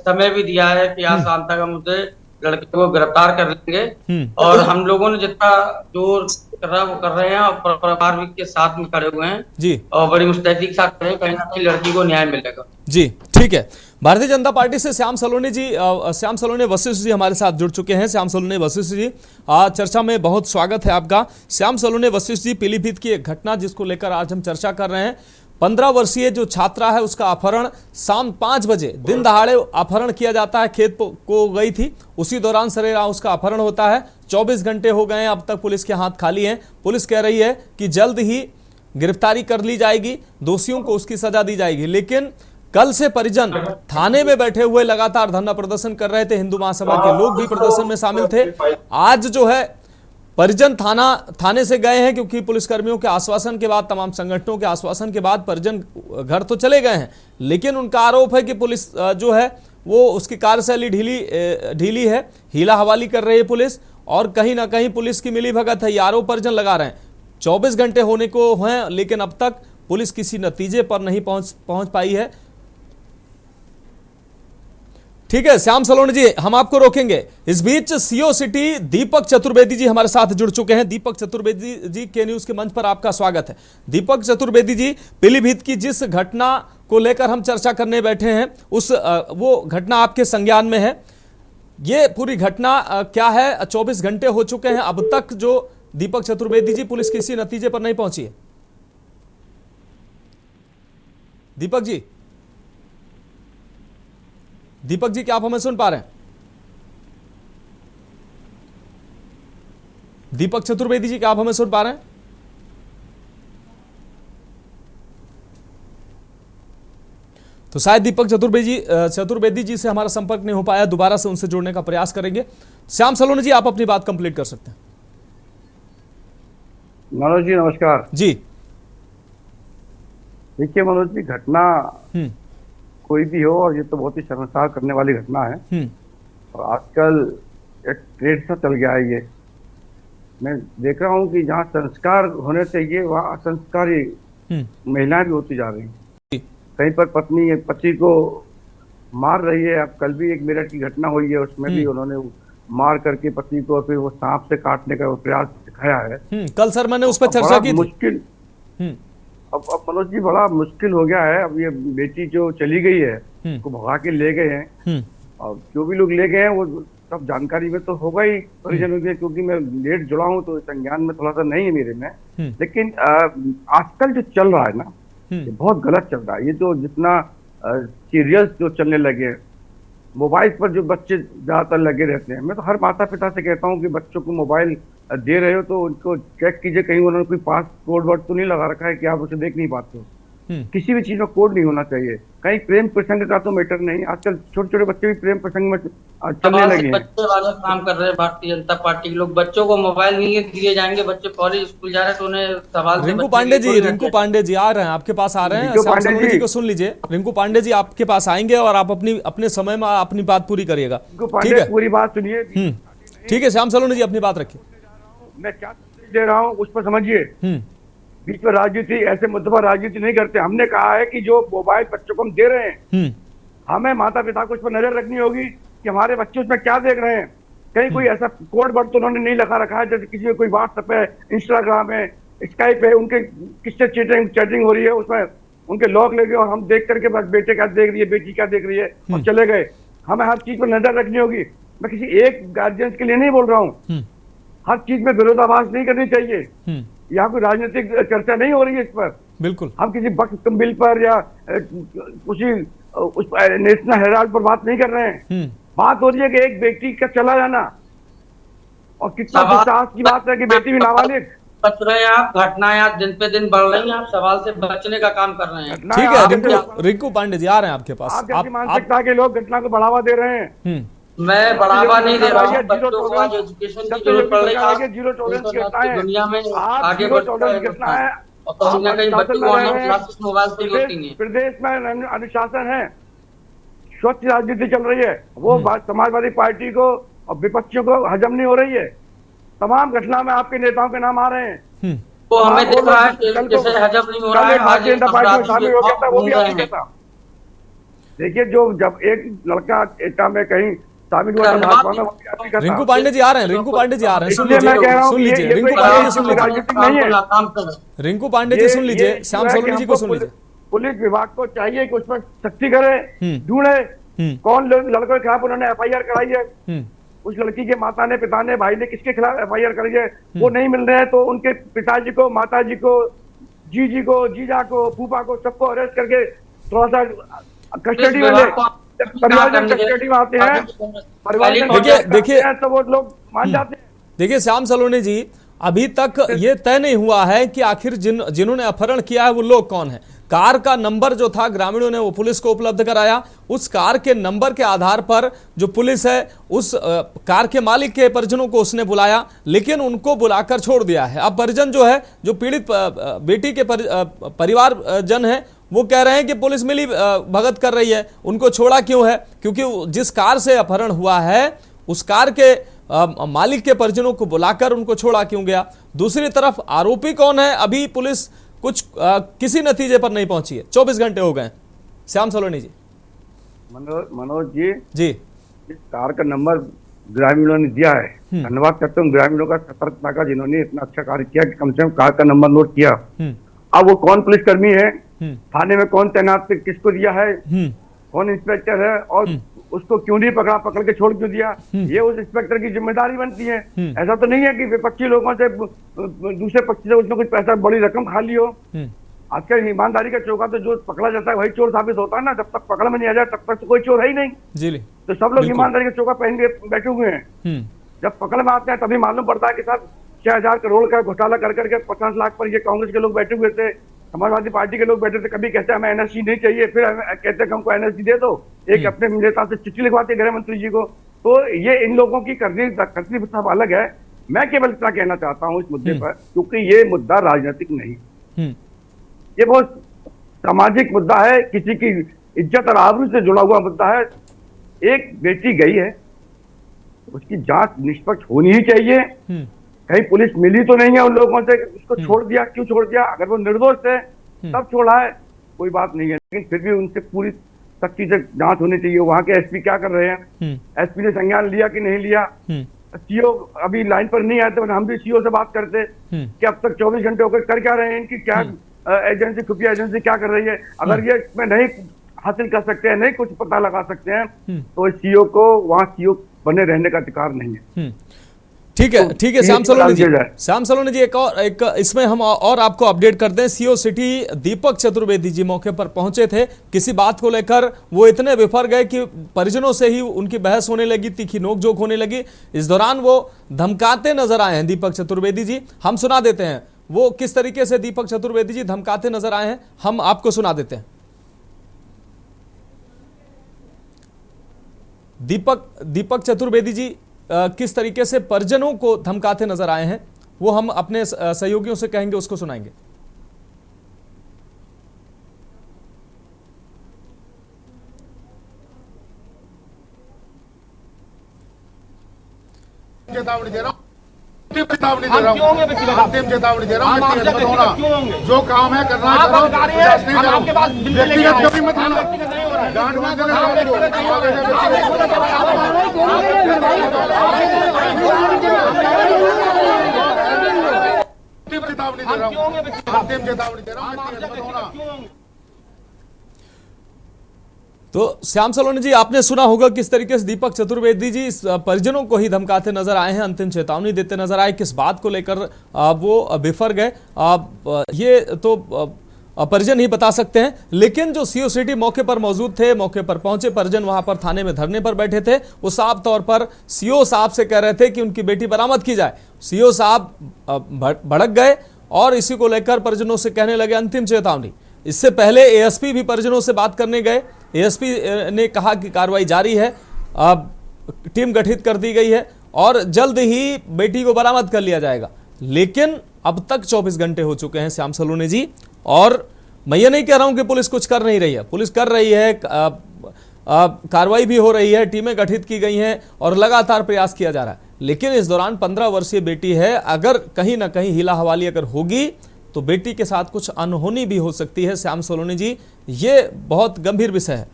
समय भी दिया है कि आज शाम तक हम उसे लड़के को गिरफ्तार कर लेंगे। और हम लोगों ने जितना जोर कर रहा है वो कर रहे हैं, और परिवार के साथ में खड़े हुए हैं जी, और बड़ी मुस्तैदी के साथ खड़े हैं, कहीं ना कहीं लड़की को न्याय मिलेगा जी। ठीक है, भारतीय जनता पार्टी से श्याम सलोने वशिष्ठ जी हमारे साथ जुड़ चुके हैं। श्याम सलोने वशिष्ठ जी, चर्चा में बहुत स्वागत है आपका। श्याम सलोने वशिष्ठ जी, पीलीभीत की एक घटना जिसको लेकर आज हम चर्चा कर रहे हैं, 15 वर्षीय जो छात्रा है उसका अपहरण शाम 5 बजे दिन दहाड़े अपहरण किया जाता है। खेत को गई थी, उसी दौरान सरेराह उसका अपहरण होता है। 24 घंटे हो गए हैं, अब तक पुलिस के हाथ खाली हैं। पुलिस कह रही है कि जल्द ही गिरफ्तारी कर ली जाएगी, दोषियों को उसकी सजा दी जाएगी। लेकिन कल से परिजन थाने में बैठे हुए लगातार धरना प्रदर्शन कर रहे थे, हिंदू महासभा के लोग भी प्रदर्शन में शामिल थे। आज जो है परिजन थाने से गए हैं, क्योंकि पुलिसकर्मियों के आश्वासन के बाद, तमाम संगठनों के आश्वासन के बाद परिजन घर तो चले गए हैं, लेकिन उनका आरोप है कि पुलिस जो है वो उसकी कार्यशैली ढीली है, हीला हवाली कर रही है पुलिस, और कहीं ना कहीं पुलिस की मिलीभगत है, ये आरोप परिजन लगा रहे हैं। 24 घंटे होने को हैं, लेकिन अब तक पुलिस किसी नतीजे पर नहीं पहुंच पाई है। ठीक है श्याम सलोने जी, हम आपको रोकेंगे। इस बीच सीओ सिटी दीपक चतुर्वेदी जी हमारे साथ जुड़ चुके हैं। दीपक चतुर्वेदी जी, के न्यूज के मंच पर आपका स्वागत है। दीपक चतुर्वेदी जी, पीलीभीत की जिस घटना को लेकर हम चर्चा करने बैठे हैं, वो घटना आपके संज्ञान में है। ये पूरी घटना क्या है? 24 घंटे हो चुके हैं, अब तक जो दीपक चतुर्वेदी जी पुलिस किसी नतीजे पर नहीं पहुंची है। दीपक जी, क्या आप हमें सुन पा रहे हैं? दीपक चतुर्वेदी जी, क्या आप हमें सुन पा रहे हैं? तो शायद दीपक चतुर्वेदी जी से हमारा संपर्क नहीं हो पाया, दोबारा से उनसे जुड़ने का प्रयास करेंगे। श्याम सलोने जी, आप अपनी बात कंप्लीट कर सकते हैं। मनोज जी नमस्कार जी। देखिए मनोज जी, घटना कोई भी हो, और ये तो बहुत ही शर्मसार करने वाली घटना है, और आजकल एक ट्रेंड सा चल गया है। ये मैं देख रहा हूँ कि जहाँ संस्कार होने चाहिए वहाँ असंस्कारी महिलाएं भी होती जा रही हैं। कहीं पर पत्नी पति को मार रही है। अब कल भी एक मेरठ की घटना हुई है, उसमें भी उन्होंने मार करके पति को फिर वो सांप से काटने का प्रयास दिखाया है। कल सर मैंने उस पर चर्चा की थी। मुश्किल अब मनोज जी बड़ा मुश्किल हो गया है। अब ये बेटी जो चली गई है उसको भगा के ले गए हैं, और जो भी लोग ले गए हैं वो सब जानकारी में तो होगा ही परिजनों के, क्योंकि मैं लेट जुड़ा हूँ तो संज्ञान में थोड़ा सा नहीं है मेरे में। लेकिन आजकल जो चल रहा है ना, ये बहुत गलत चल रहा है। ये जो जितना सीरियल्स जो चलने लगे, मोबाइल पर जो बच्चे ज्यादातर लगे रहते हैं, मैं तो हर माता पिता से कहता हूँ कि बच्चों को मोबाइल दे रहे हो तो उनको चेक कीजिए कहीं उन्होंने कोई पास कोड वर्ड तो नहीं लगा रखा है कि आप उसे देख नहीं पाते हो। किसी भी चीज में कोड नहीं होना चाहिए। कहीं प्रेम प्रसंग का तो मैटर नहीं, आजकल छोटे छोटे बच्चे भी प्रेम प्रसंग में चलने लगे हैं। बच्चे वाले काम कर रहे हैं भारतीय जनता पार्टी के लोग। बच्चों को मोबाइल नहीं दिए जाएंगे, बच्चे कॉलेज स्कूल जा रहे हैं तो उन्हें सवाल। रिंकू पांडे जी आ रहे हैं आपके पास, आ रहे हैं। श्याम सलोनी जी को सुन लीजिए। रिंकू पांडे जी आपके पास आएंगे और आप अपने समय में अपनी बात पूरी करिएगा, ठीक है? पूरी बात सुनिए। ठीक है श्याम सलोनी जी, अपनी बात रखिए। मैं क्या दे रहा हूँ उस पर समझिए। बीच में राजनीति, ऐसे मुद्दों पर राजनीति नहीं करते। हमने कहा है कि जो मोबाइल बच्चों को हम दे रहे हैं, हमें माता पिता को उस पर नजर रखनी होगी कि हमारे बच्चे उसमें क्या देख रहे हैं। कहीं कोई ऐसा कोड वर्ड तो उन्होंने नहीं लगा रखा है, जैसे किसी में कोई व्हाट्सएप है, इंस्टाग्राम है, स्काइप है, उनके किससे चैटिंग हो रही है, उसमें उनके लॉक लगे और हम देख करके बस बेटे क्या देख रही है, बेटी क्या देख रही है और चले गए। हमें हर चीज पर नजर रखनी होगी। मैं किसी एक गार्जियंस के लिए नहीं बोल रहा हूँ, हर चीज में विरोधाभास नहीं करनी चाहिए। यहाँ कोई राजनीतिक चर्चा नहीं हो रही है इस पर। बिल्कुल हम किसी वक्त बिल पर या किसी उस नेशनल हेराल्ड पर बात नहीं कर रहे हैं। बात हो रही है कि एक बेटी का चला जाना, और कितना विश्वास की बात है कि बेटी भी नाबालिग। बच रहे हैं आप, घटनाएं आज दिन पे दिन बढ़ रही हैं, आप सवाल से बचने का काम कर रहे हैं। ठीक है रिंकू पांडे जी आ रहे हैं आपके पास। आप मानसिकता के लोग घटना को बढ़ावा दे रहे हैं। मैं बढ़ावा नहीं दे रहा हूँ। बच्चों को आज एजुकेशन की जरूरत पड़ रही है। जीरो टॉलरेंस दुनिया में आगे बढ़ रहा है और कहीं ना कहीं बच्चों को ऑनलाइन क्लासेस मोबाइल से होती है। प्रदेश में अनुशासन है, स्वच्छ राजनीति चल रही है। वो समाजवादी पार्टी को और विपक्षियों को हजम नहीं हो रही है। तमाम घटना में आपके नेताओं के नाम आ रहे हैं। वो हमें दिख रहा है जैसे हजम नहीं हो रहा है। भारतीय जनता पार्टी में शामिल हो गया था, वो भी आपकी कहता। देखिए, जो जब एक लड़का एटा में कहीं शामिल हुआ, रिंकू पांडे जी आ रहे हैं। रिंकू पांडे जी आ रहे हैं, सुन लीजिए रिंकू पांडे जी सुन लीजिए। रिंकू पांडे जी सुन लीजिए, श्याम सलोनी जी को सुन लीजिए। पुलिस विभाग को चाहिए कि उसमें सख्ती करे, ढूंढे कौन लड़कों के खिलाफ उन्होंने FIR कराई है। उस लड़की के माता ने, पिता ने, भाई ने किसके खिलाफ FIR कराई है, वो नहीं मिल रहे हैं तो उनके पिताजी को, माताजी को, जीजी को, जीजा को, फूफा को, सबको अरेस्ट करके थोड़ा सा कस्टडी में ले। परिवार में कस्टडी में आते हैं, देखिए तो वो लोग मान जाते हैं। देखिए श्याम सलोनी जी, अभी तक ये तय नहीं हुआ है कि आखिर जिन्होंने अपहरण किया है वो लोग कौन है। कार का नंबर जो था ग्रामीणों ने वो पुलिस को उपलब्ध कराया। उस कार के नंबर के आधार पर जो पुलिस है उस कार के मालिक के परिजनों को उसने बुलाया, लेकिन उनको बुलाकर छोड़ दिया है। अब परिजन जो है, जो पीड़ित बेटी के परिवार जन है, वो कह रहे हैं कि पुलिस मिली भगत कर रही है। उनको छोड़ा क्यों है? क्योंकि जिस कार से अपहरण हुआ है उस कार के मालिक के परिजनों को बुलाकर उनको छोड़ा क्यों गया। दूसरी तरफ आरोपी कौन है, अभी पुलिस कुछ किसी नतीजे पर नहीं पहुंची है। 24 घंटे हो गए। श्याम सलोनी जी। मनोज जी, इस कार का नंबर ग्रामीणों ने दिया है। धन्यवाद करता हूँ ग्रामीणों का, सतर्कता का, जिन्होंने इतना अच्छा कार्य किया कि कम से कम कार का नंबर नोट किया। अब वो कौन पुलिसकर्मी है, थाने में कौन तैनात किसको दिया है, कौन इंस्पेक्टर है और उसको क्यों नहीं पकड़ा, पकड़ के छोड़ क्यों दिया, ये उस इंस्पेक्टर की जिम्मेदारी बनती है। ऐसा तो नहीं है कि विपक्षी लोगों से, दूसरे पक्ष से उसने कुछ पैसा, बड़ी रकम खा ली हो। आजकल ईमानदारी का चौका तो जो पकड़ा जाता है वही चोर साबित होता है ना। जब तक पकड़ में नहीं आ जाए तब तक तो कोई चोर है ही नहीं जी। तो सब लोग ईमानदारी का चौका पहन के बैठे हुए हैं। जब पकड़ में आते हैं तभी मालूम पड़ता है कि साहब 6000 करोड़ का घोटाला कर करके 50 लाख पर ये कांग्रेस के लोग बैठे हुए थे, समाजवादी पार्टी के लोग बैठे थे। कभी कहते हैं हमें NSC नहीं चाहिए, फिर कहते हैं हमको NSC दे दो। एक अपने नेता से चिट्ठी लिखवाते गृह मंत्री जी को। तो ये इन लोगों की करनी सब अलग है। मैं केवल इतना कहना चाहता हूँ इस मुद्दे पर, क्योंकि ये मुद्दा राजनीतिक नहीं, ये बहुत सामाजिक मुद्दा है, किसी की इज्जत और आबरू से जुड़ा हुआ मुद्दा है। एक बेटी गई है, उसकी जांच निष्पक्ष होनी ही चाहिए। कहीं पुलिस मिली तो नहीं है उन लोगों से, उसको छोड़ दिया, क्यों छोड़ दिया? अगर वो निर्दोष है तब छोड़ा है। कोई बात नहीं है, लेकिन फिर भी उनसे पूरी सख्ती से जांच होनी चाहिए। वहाँ के एसपी क्या कर रहे हैं, एसपी ने संज्ञान लिया कि नहीं लिया? सीओ अभी लाइन पर नहीं आए, तो हम भी सीओ से बात करते कि अब तक 24 घंटे होकर कर क्या रहे हैं, इनकी क्या एजेंसी, खुफिया एजेंसी क्या कर रही है? अगर ये इसमें नहीं हासिल कर सकते हैं, नहीं कुछ पता लगा सकते हैं, तो सीओ को वहाँ सीओ बने रहने का अधिकार नहीं है। ठीक है श्याम सलोनी जी, एक इसमें हम और आपको अपडेट करते हैं। सीओ सिटी दीपक चतुर्वेदी जी मौके पर पहुंचे थे, किसी बात को लेकर वो इतने विफर गए कि परिजनों से ही उनकी बहस होने लगी, तीखी नोकझोंक होने लगी। इस दौरान वो धमकाते नजर आए हैं दीपक चतुर्वेदी जी। हम सुना देते हैं वो किस तरीके से दीपक चतुर्वेदी जी धमकाते नजर आए हैं, हम आपको सुना देते हैं। दीपक चतुर्वेदी जी किस तरीके से परिजनों को धमकाते नजर आए हैं, वो हम अपने सहयोगियों से कहेंगे, उसको सुनाएंगे। चेतावनी दे रहा हूँ, चेतावनी दे रहा हूँ, अंतिम चेतावनी दे रहा हूँ, व्यक्तिगत मत होना, जो काम है करना है करो, आपके पास व्यक्तिगत कभी मत होना, डांट मत देना, चेतावनी दे रहा हूँ, अंतिम चेतावनी दे रहा हूँ, व्यक्तिगत मत होना। तो श्याम सलोनी जी, आपने सुना होगा किस तरीके से दीपक चतुर्वेदी जी इस परिजनों को ही धमकाते नजर आए हैं, अंतिम चेतावनी देते नजर आए। किस बात को लेकर वो बिफर गए, ये तो परिजन ही बता सकते हैं। लेकिन जो सीओ सिटी मौके पर मौजूद थे, मौके पर पहुंचे परिजन, वहां पर थाने में धरने पर बैठे थे, वो साफ तौर पर सीओ साहब से कह रहे थे कि उनकी बेटी बरामद की जाए। सीओ साहब भड़क गए और इसी को लेकर परिजनों से कहने लगे अंतिम चेतावनी। इससे पहले एएसपी भी परिजनों से बात करने गए। एएसपी ने कहा कि कार्रवाई जारी है, अब टीम गठित कर दी गई है और जल्द ही बेटी को बरामद कर लिया जाएगा। लेकिन अब तक 24 घंटे हो चुके हैं श्याम सलोनी जी, और मैं ये नहीं कह रहा हूं कि पुलिस कुछ कर नहीं रही है, पुलिस कर रही है, कार्रवाई भी हो रही है, टीमें गठित की गई हैं और लगातार प्रयास किया जा रहा है। लेकिन इस दौरान 15 वर्षीय बेटी है, अगर कहीं ना कहीं हिला हवाली अगर होगी तो बेटी के साथ कुछ अनहोनी भी हो सकती है। श्याम सलोनी जी, ये बहुत गंभीर विषय है।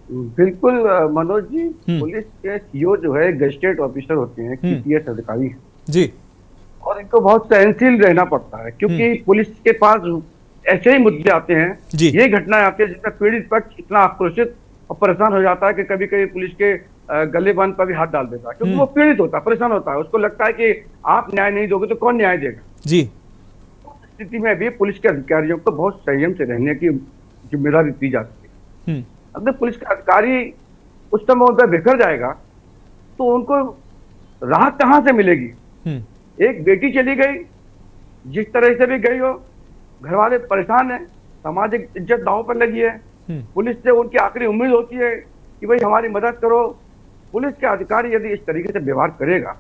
बिल्कुल मनोज जी, पुलिस के सीओ जो है गजेटेड ऑफिसर होते हैं, KPS अधिकारी जी, और इनको बहुत सहनशील रहना पड़ता है, क्योंकि पुलिस के पास ऐसे ही मुद्दे आते हैं, ये घटनाएं आती है जिसमें पीड़ित पक्ष इतना आक्रोशित और परेशान हो जाता है कि कभी कभी पुलिस के गले बांध पर भी हाथ डाल देता है, क्योंकि वो पीड़ित होता है, परेशान होता है, उसको लगता है कि आप न्याय नहीं दोगे तो कौन न्याय देगा जी। स्थिति में भी पुलिस के अधिकारियों को बहुत संयम से रहने की जिम्मेदारी दी जाती है। अगर पुलिस का अधिकारी उस समय उन पर बिखर जाएगा तो उनको राहत कहां से मिलेगी? एक बेटी चली गई, जिस तरह से भी गई हो, घर वाले परेशान है, सामाजिक इज्जत दांव पर लगी है, पुलिस से उनकी आखिरी उम्मीद होती है कि भाई हमारी मदद करो। पुलिस के अधिकारी यदि इस तरीके से व्यवहार करेगा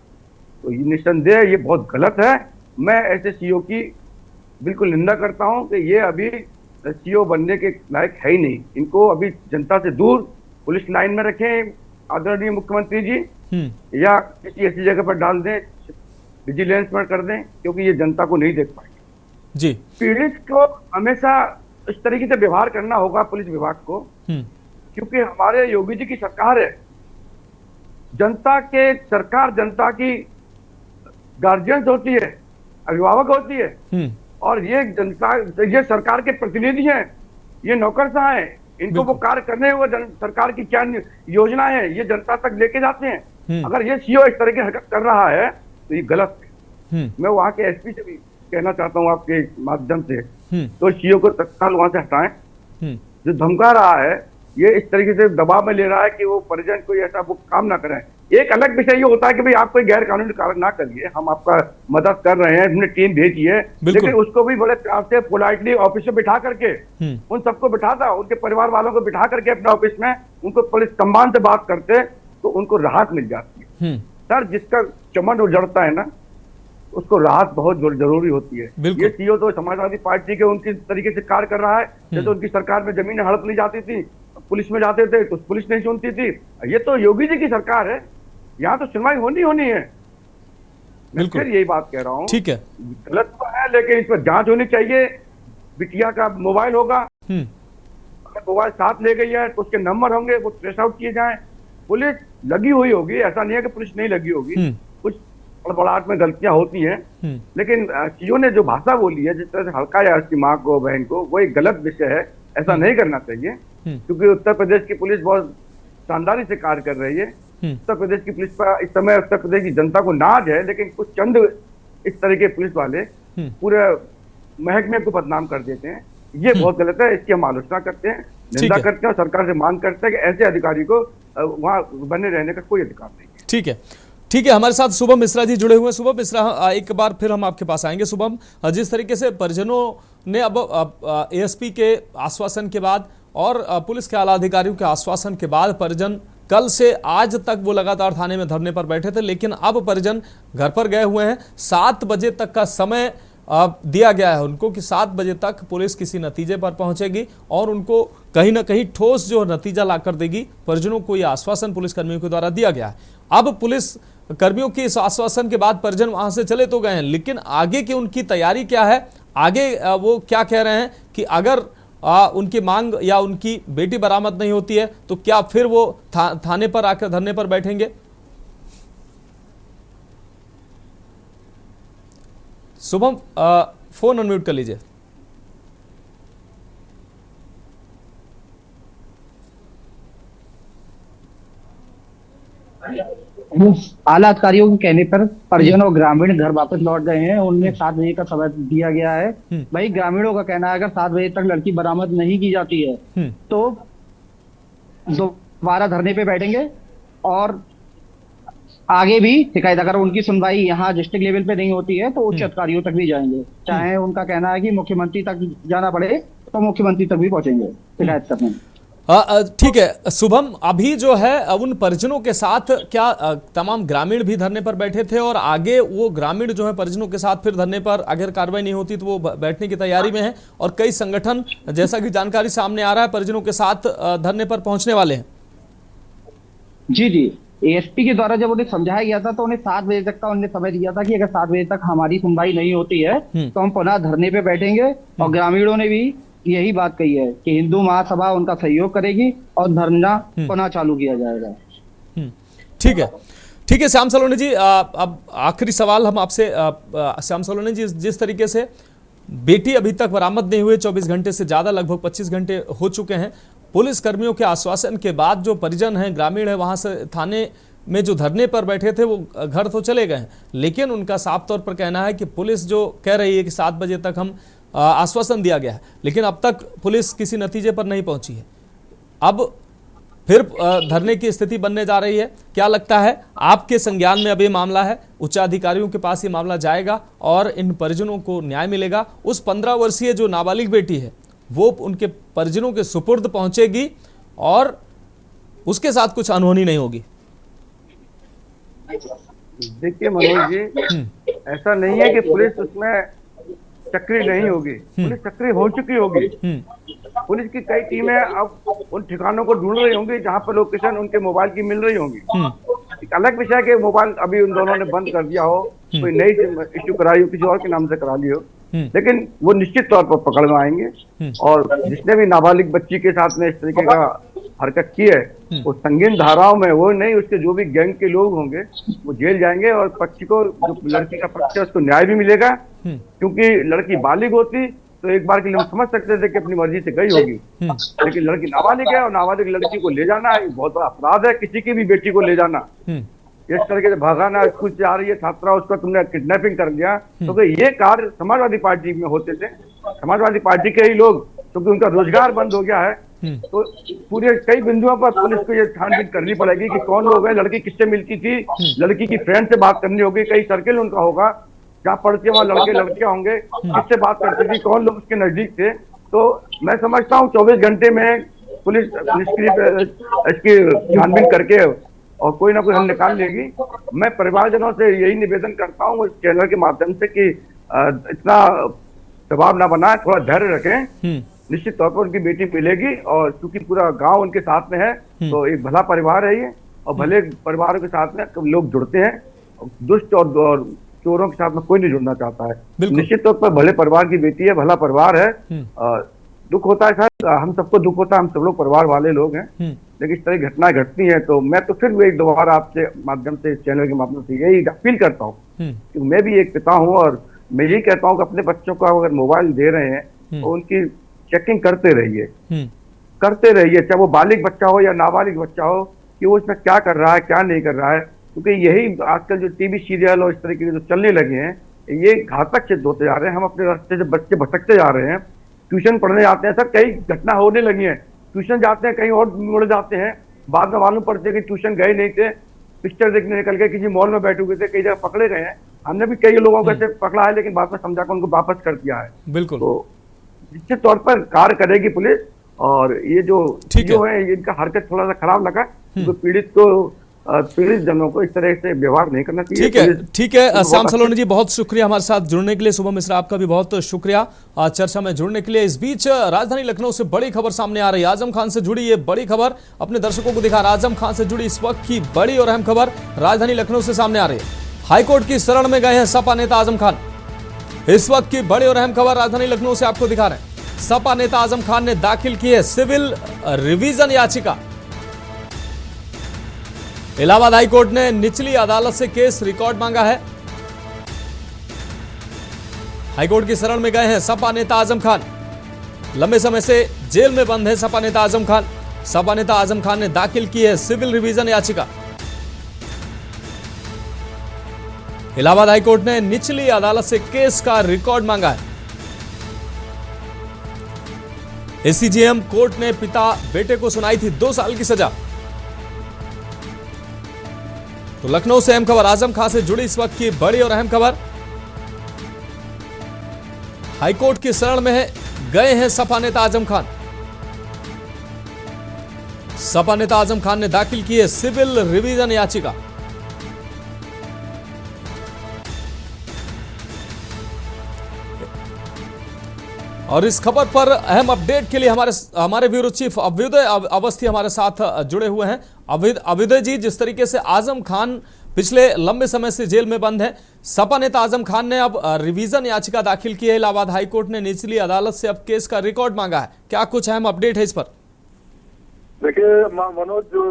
तो ये निस्संदेह ये बहुत गलत है। मैं ऐसे सीओ की बिल्कुल निंदा करता हूं कि ये अभी सीओ बनने के लायक है ही नहीं। इनको अभी जनता से दूर पुलिस लाइन में रखें आदरणीय मुख्यमंत्री जी, या किसी ऐसी जगह पर डाल दें, विजिलेंस पर कर दें, क्योंकि ये जनता को नहीं देख पाएंगे जी। पीड़ित को हमेशा इस तरीके से व्यवहार करना होगा पुलिस विभाग को, क्योंकि हमारे योगी जी की सरकार है, जनता के सरकार जनता की गार्जियंस होती है, अभिभावक होती है, और ये जनता, ये सरकार के प्रतिनिधि हैं, ये नौकरशाह हैं, इनको वो कार्य करने हुए सरकार की क्या योजना है ये जनता तक लेके जाते हैं। अगर ये सीओ इस तरह की हरकत कर रहा है तो ये गलत है। मैं वहाँ के एसपी से भी कहना चाहता हूँ आपके माध्यम से, तो सीओ को तत्काल वहां से हटाएं। जो धमका रहा है ये इस तरीके से दबाव में ले रहा है कि वो परिजन कोई ऐसा वो काम ना करें। एक अलग विषय ये होता है कि भाई आप कोई गैर कानूनी कार्य ना करिए, हम आपका मदद कर रहे हैं, हमने टीम भेजी है, लेकिन उसको भी बड़े प्यार से पोलाइटली ऑफिस में बिठा करके उन सबको बिठाता, उनके परिवार वालों को बिठा करके अपने ऑफिस में उनको पुलिस सम्मान से बात करते तो उनको राहत मिल जाती है। सर, जिसका चमन उजड़ता है ना उसको राहत बहुत जरूरी होती है। ये सीओ तो समाजवादी पार्टी के उनकी तरीके से कार्य कर रहा है, जैसे उनकी सरकार में जमीन हड़प नहीं जाती थी, पुलिस में जाते थे तो पुलिस नहीं सुनती थी। ये तो योगी जी की सरकार है, यहाँ तो सुनवाई होनी है। मैं फिर यही बात कह रहा हूँ, ठीक है, गलत तो है लेकिन इस पर जांच होनी चाहिए। बिटिया का मोबाइल होगा, अगर मोबाइल साथ ले गई है तो उसके नंबर होंगे, वो ट्रेस आउट किए जाएं। पुलिस लगी हुई होगी, ऐसा नहीं है कि पुलिस नहीं लगी होगी, कुछ बड़बड़ाहट में गलतियां होती हैं, लेकिन सीओ ने जो भाषा बोली है, जिस तरह से हल्काया उसकी माँ को, बहन को, वो एक गलत विषय है, ऐसा नहीं करना चाहिए। क्योंकि उत्तर प्रदेश की पुलिस बहुत शानदारी से कार्य कर रही है। उत्तर प्रदेश की पुलिस पर इस समय उत्तर प्रदेश की जनता को नाज है, लेकिन कुछ चंद इस तरह के पुलिस वाले पूरे महकमे को बदनाम कर देते हैं। ये बहुत गलत है, इसकी हम आलोचना करते हैं, निंदा करते हैं और सरकार से मांग करते हैं कि ऐसे अधिकारी को वहाँ बने रहने का कोई अधिकार नहीं है। ठीक है, ठीक है। हमारे साथ शुभम मिश्रा जी जुड़े हुए हैं। शुभम मिश्रा, एक बार फिर हम आपके पास आएंगे। शुभम, जिस तरीके से परिजनों ने अब एएसपी के आश्वासन के बाद और पुलिस के आला अधिकारियों के आश्वासन के बाद परिजन कल से आज तक वो लगातार थाने में धरने पर बैठे थे, लेकिन अब परिजन घर पर गए हुए हैं। 7 बजे तक का समय दिया गया है उनको कि 7 बजे तक पुलिस किसी नतीजे पर पहुंचेगी और उनको कहीं ना कहीं ठोस जो नतीजा लाकर देगी। परिजनों को यह आश्वासन पुलिस कर्मियों के द्वारा दिया गया है। अब पुलिस कर्मियों के इस आश्वासन के बाद परिजन वहां से चले तो गए हैं, लेकिन आगे की उनकी तैयारी क्या है? आगे वो क्या कह रहे हैं कि अगर उनकी मांग या उनकी बेटी बरामद नहीं होती है तो क्या फिर वो थाने पर आकर धरने पर बैठेंगे? शुभम, फोन अनम्यूट कर लीजिए। आला अधिकारियों के कहने पर परिजन और ग्रामीण घर वापस लौट गए हैं। उन्हें 7 बजे का समय दिया गया है। भाई ग्रामीणों का कहना है अगर 7 बजे तक लड़की बरामद नहीं की जाती है तो दोबारा धरने पे बैठेंगे और आगे भी शिकायत, अगर उनकी सुनवाई यहाँ डिस्ट्रिक्ट लेवल पे नहीं होती है तो उच्च अधिकारियों तक भी जाएंगे। चाहे उनका कहना है कि मुख्यमंत्री तक जाना पड़े तो मुख्यमंत्री तक भी पहुंचेंगे शिकायत करने। ठीक है शुभम, अभी जो है उन परिजनों के साथ क्या तमाम ग्रामीण भी धरने पर बैठे थे और आगे वो ग्रामीण जो है परिजनों के साथ फिर धरने पर अगर कार्रवाई नहीं होती तो वो बैठने की तैयारी में है और कई संगठन, जैसा कि जानकारी सामने आ रहा है, परिजनों के साथ धरने पर पहुंचने वाले हैं? जी, एएसपी के द्वारा जब उन्हें समझाया गया था तो उन्हें 7 बजे तक का उन्हें समय दिया था कि अगर 7 बजे तक हमारी सुनवाई नहीं होती है तो हम पुनः धरने पे बैठेंगे। और ग्रामीणों ने भी यही बात कही है कि हिंदू महासभा उनका सहयोग करेगी और धरना पुनः चालू किया जाएगा। ठीक है, ठीक है श्याम सलोनी जी, अब आखिरी सवाल हम आपसे। श्याम सलोनी जी, जिस तरीके से बेटी अभी तक बरामद नहीं हुई, 24 घंटे से ज्यादा, लगभग 25 घंटे हो चुके हैं, पुलिस कर्मियों के आश्वासन के बाद जो परिजन हैं, ग्रामीण है, वहां से थाने में जो धरने पर बैठे थे वो घर तो चले गए हैं, लेकिन उनका साफ तौर पर कहना है कि पुलिस जो कह रही है कि 7 बजे तक हम आश्वासन दिया गया है, लेकिन अब तक पुलिस किसी नतीजे पर नहीं पहुंची है। अब फिर धरने की स्थिति बनने जा रही है। क्या लगता है आपके संज्ञान में अब ये मामला है, उच्चाधिकारियों के पास ये मामला जाएगा और इन परिजनों को न्याय मिलेगा? उस 15 वर्षीय जो नाबालिग बेटी है वो उनके परिजनों के सुपुर्द पहुंचेगी और उसके साथ कुछ अनहोनी नहीं होगी? देखिए मनोज जी, ऐसा नहीं है कि पुलिस उसमें सक्रिय नहीं होगी, पुलिस सक्रिय हो चुकी होगी। पुलिस की कई टीमें अब उन ठिकानों को ढूंढ रही होंगी जहां पर लोकेशन उनके मोबाइल की मिल रही होंगी। एक अलग विषय के मोबाइल अभी उन दोनों ने बंद कर दिया हो, कोई नई इश्यू कराई हो, किसी और के नाम से करा ली हो, लेकिन वो निश्चित तौर पर पकड़ में आएंगे। और जिसने भी नाबालिग बच्ची के साथ में इस तरीके का हरकत की है वो संगीन धाराओं में, वो नहीं, उसके जो भी गैंग के लोग होंगे वो जेल जाएंगे और पक्षी को, जो लड़की का पक्ष है, उसको न्याय भी मिलेगा। क्योंकि लड़की बालिग होती तो एक बार के लिए हम समझ सकते थे कि अपनी मर्जी से गई होगी, लेकिन लड़की नाबालिग है और नाबालिग लड़की को ले जाना बहुत बड़ा अपराध है। किसी की भी बेटी को ले जाना, इस तरीके से भगाना, स्कूल से आ रही है छात्रा, उसका तुमने किडनैपिंग कर लिया, तो ये कार्य समाजवादी पार्टी में होते थे। समाजवादी पार्टी के ही लोग, क्योंकि उनका रोजगार बंद हो गया है, तो पूरे कई बिंदुओं पर पुलिस को ये छानबीन करनी पड़ेगी कि कौन लोग हैं, लड़की किससे मिलती थी, लड़की की फ्रेंड से बात करनी होगी, कई सर्किल उनका होगा जहाँ पढ़ते वहाँ लड़के लड़कियां होंगे, किससे बात करती थी, कौन लोग उसके नजदीक थे। तो मैं समझता हूँ 24 घंटे में पुलिस इसकी छानबीन करके और कोई ना कोई हल निकाल लेगी। मैं परिवारजनों से यही निवेदन करता हूँ इस चैनल के माध्यम से कि इतना दबाव ना बनाए, थोड़ा धैर्य रखें। निश्चित तौर पर उनकी बेटी मिलेगी और क्योंकि पूरा गांव उनके साथ में है तो एक भला परिवार है ये, और भले परिवारों के साथ में लोग जुड़ते हैं। दुष्ट और चोरों के साथ में कोई नहीं जुड़ना चाहता है। निश्चित तौर पर भले परिवार की बेटी है, भला परिवार है, दुख होता है सर, हम सबको दुख होता है, हम सब लोग परिवार वाले लोग हैं, लेकिन इस तरह की घटनाएं घटती हैं तो मैं तो फिर एक दोबारा आपसे माध्यम से, चैनल के माध्यम से यही अपील करता हूँ कि मैं भी एक पिता हूँ और मैं यही कहता हूँ कि अपने बच्चों को अगर मोबाइल दे रहे हैं तो उनकी चेकिंग करते रहिए, चाहे वो बालिग बच्चा हो या नाबालिग बच्चा हो, कि वो इसमें क्या कर रहा है क्या नहीं कर रहा है, क्योंकि यही आजकल जो टीवी सीरियल और इस तरह के जो चलने लगे हैं ये घातक सिद्ध होते जा रहे हैं। हम अपने रास्ते से बच्चे भटकते जा रहे हैं। ट्यूशन पढ़ने जाते हैं सर, कई घटना होने लगी है, ट्यूशन जाते हैं कहीं और मुड़ जाते हैं, बाद में मालूम पड़ते कि ट्यूशन गए नहीं थे, पिक्चर देखने निकल गए, किसी मॉल में बैठे हुए थे, कई जगह पकड़े गए हैं। हमने भी कई लोगों को ऐसे पकड़ा है, लेकिन बाद में समझा कर उनको वापस कर दिया है। बिल्कुल। तो निश्चित तौर पर कार्य करेगी पुलिस, और ये जो चीजों है इनका हरकत थोड़ा सा खराब लगा, तो पीड़ित जनों को इस तरह से व्यवहार नहीं करना चाहिए। ठीक है श्याम सलोनी जी, बहुत शुक्रिया हमारे साथ जुड़ने के लिए। शुभम मिश्रा आपका भी बहुत शुक्रिया चर्चा में जुड़ने के लिए। इस बीच राजधानी लखनऊ से बड़ी खबर सामने आ रही है, आजम खान से जुड़ी ये बड़ी खबर अपने दर्शकों को दिखा रहा है। आजम खान से जुड़ी इस वक्त की बड़ी और अहम खबर राजधानी लखनऊ से सामने आ रही है। हाईकोर्ट की शरण में गए हैं सपा नेता आजम खान। इस वक्त की बड़ी और अहम खबर राजधानी लखनऊ से आपको दिखा रहे हैं। सपा नेता आजम खान ने दाखिल की है सिविल रिवीजन याचिका। इलाहाबाद हाईकोर्ट ने निचली अदालत से केस रिकॉर्ड मांगा है। हाईकोर्ट की शरण में गए हैं सपा नेता आजम खान। लंबे समय से जेल में बंद है सपा नेता आजम खान। सपा नेता आजम खान ने दाखिल की है सिविल रिवीजन याचिका। इलाहाबाद हाईकोर्ट ने निचली अदालत से केस का रिकॉर्ड मांगा है। एसीजेएम कोर्ट ने पिता बेटे को सुनाई थी 2 साल की सजा। तो लखनऊ से अहम खबर, आजम खान से जुड़ी इस वक्त की बड़ी और अहम खबर। हाईकोर्ट की शरण में गए हैं सपा नेता आजम खान। सपा नेता आजम खान ने दाखिल की है सिविल रिवीजन याचिका। और इस खबर पर अहम अपडेट के लिए हमारे ब्यूरो चीफ अभ्युदय अवस्थी हमारे साथ जुड़े हुए हैं। अभ्युदय जी, जिस तरीके से आजम खान पिछले लंबे समय से जेल में बंद है, सपा नेता आजम खान ने अब रिवीजन याचिका दाखिल की है। इलाहाबाद हाईकोर्ट ने निचली अदालत से अब केस का रिकॉर्ड मांगा है। क्या कुछ अहम अपडेट है इस पर? देखिए मनोज, जो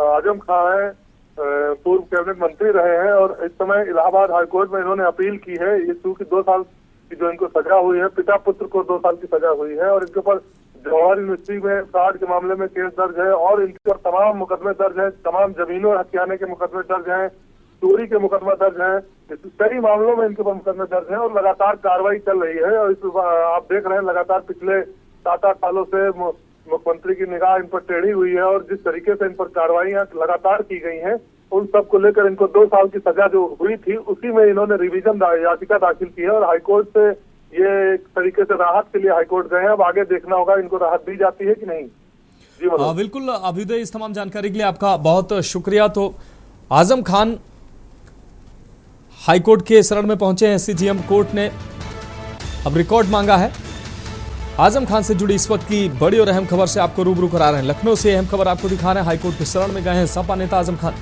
आजम खान है पूर्व कैबिनेट मंत्री रहे हैं और इस समय इलाहाबाद हाईकोर्ट में इन्होंने अपील की है ये कि 2 साल की जो इनको सजा हुई है, पिता पुत्र को 2 साल की सजा हुई है और इनके ऊपर जवाहर यूनिवर्सिटी में फ्रॉड के मामले में केस दर्ज है और इनके ऊपर तमाम मुकदमे दर्ज है, तमाम जमीनों हथियाने के मुकदमे दर्ज हैं, चोरी के मुकदमा दर्ज हैं, कई मामलों में इनके ऊपर मुकदमे दर्ज हैं और लगातार कार्रवाई चल रही है। और आप देख रहे हैं लगातार पिछले 7-8 सालों से मुख्यमंत्री की निगाह इन पर टेढ़ी हुई है और जिस तरीके से इन पर कार्रवाइयां लगातार की गई हैं, उन सब को लेकर इनको 2 साल की सजा जो हुई थी उसी में इन्होंने रिवीजन याचिका दाखिल की है और हाईकोर्ट से ये एक तरीके से राहत के लिए हाईकोर्ट गए हैं। अब आगे देखना होगा इनको राहत दी जाती है कि नहीं। जी बिल्कुल अभ्युदय, इस तमाम जानकारी के लिए आपका बहुत शुक्रिया। तो आजम खान हाईकोर्ट के शरण में पहुंचे हैं। एसीजेएम कोर्ट ने अब रिकॉर्ड मांगा है। आजम खान से जुड़ी इस वक्त की बड़ी और अहम खबर से आपको रूबरू करा रहे हैं। लखनऊ से अहम खबर आपको दिखा रहे हैं। हाईकोर्ट के शरण में गए हैं सपा नेता आजम खान।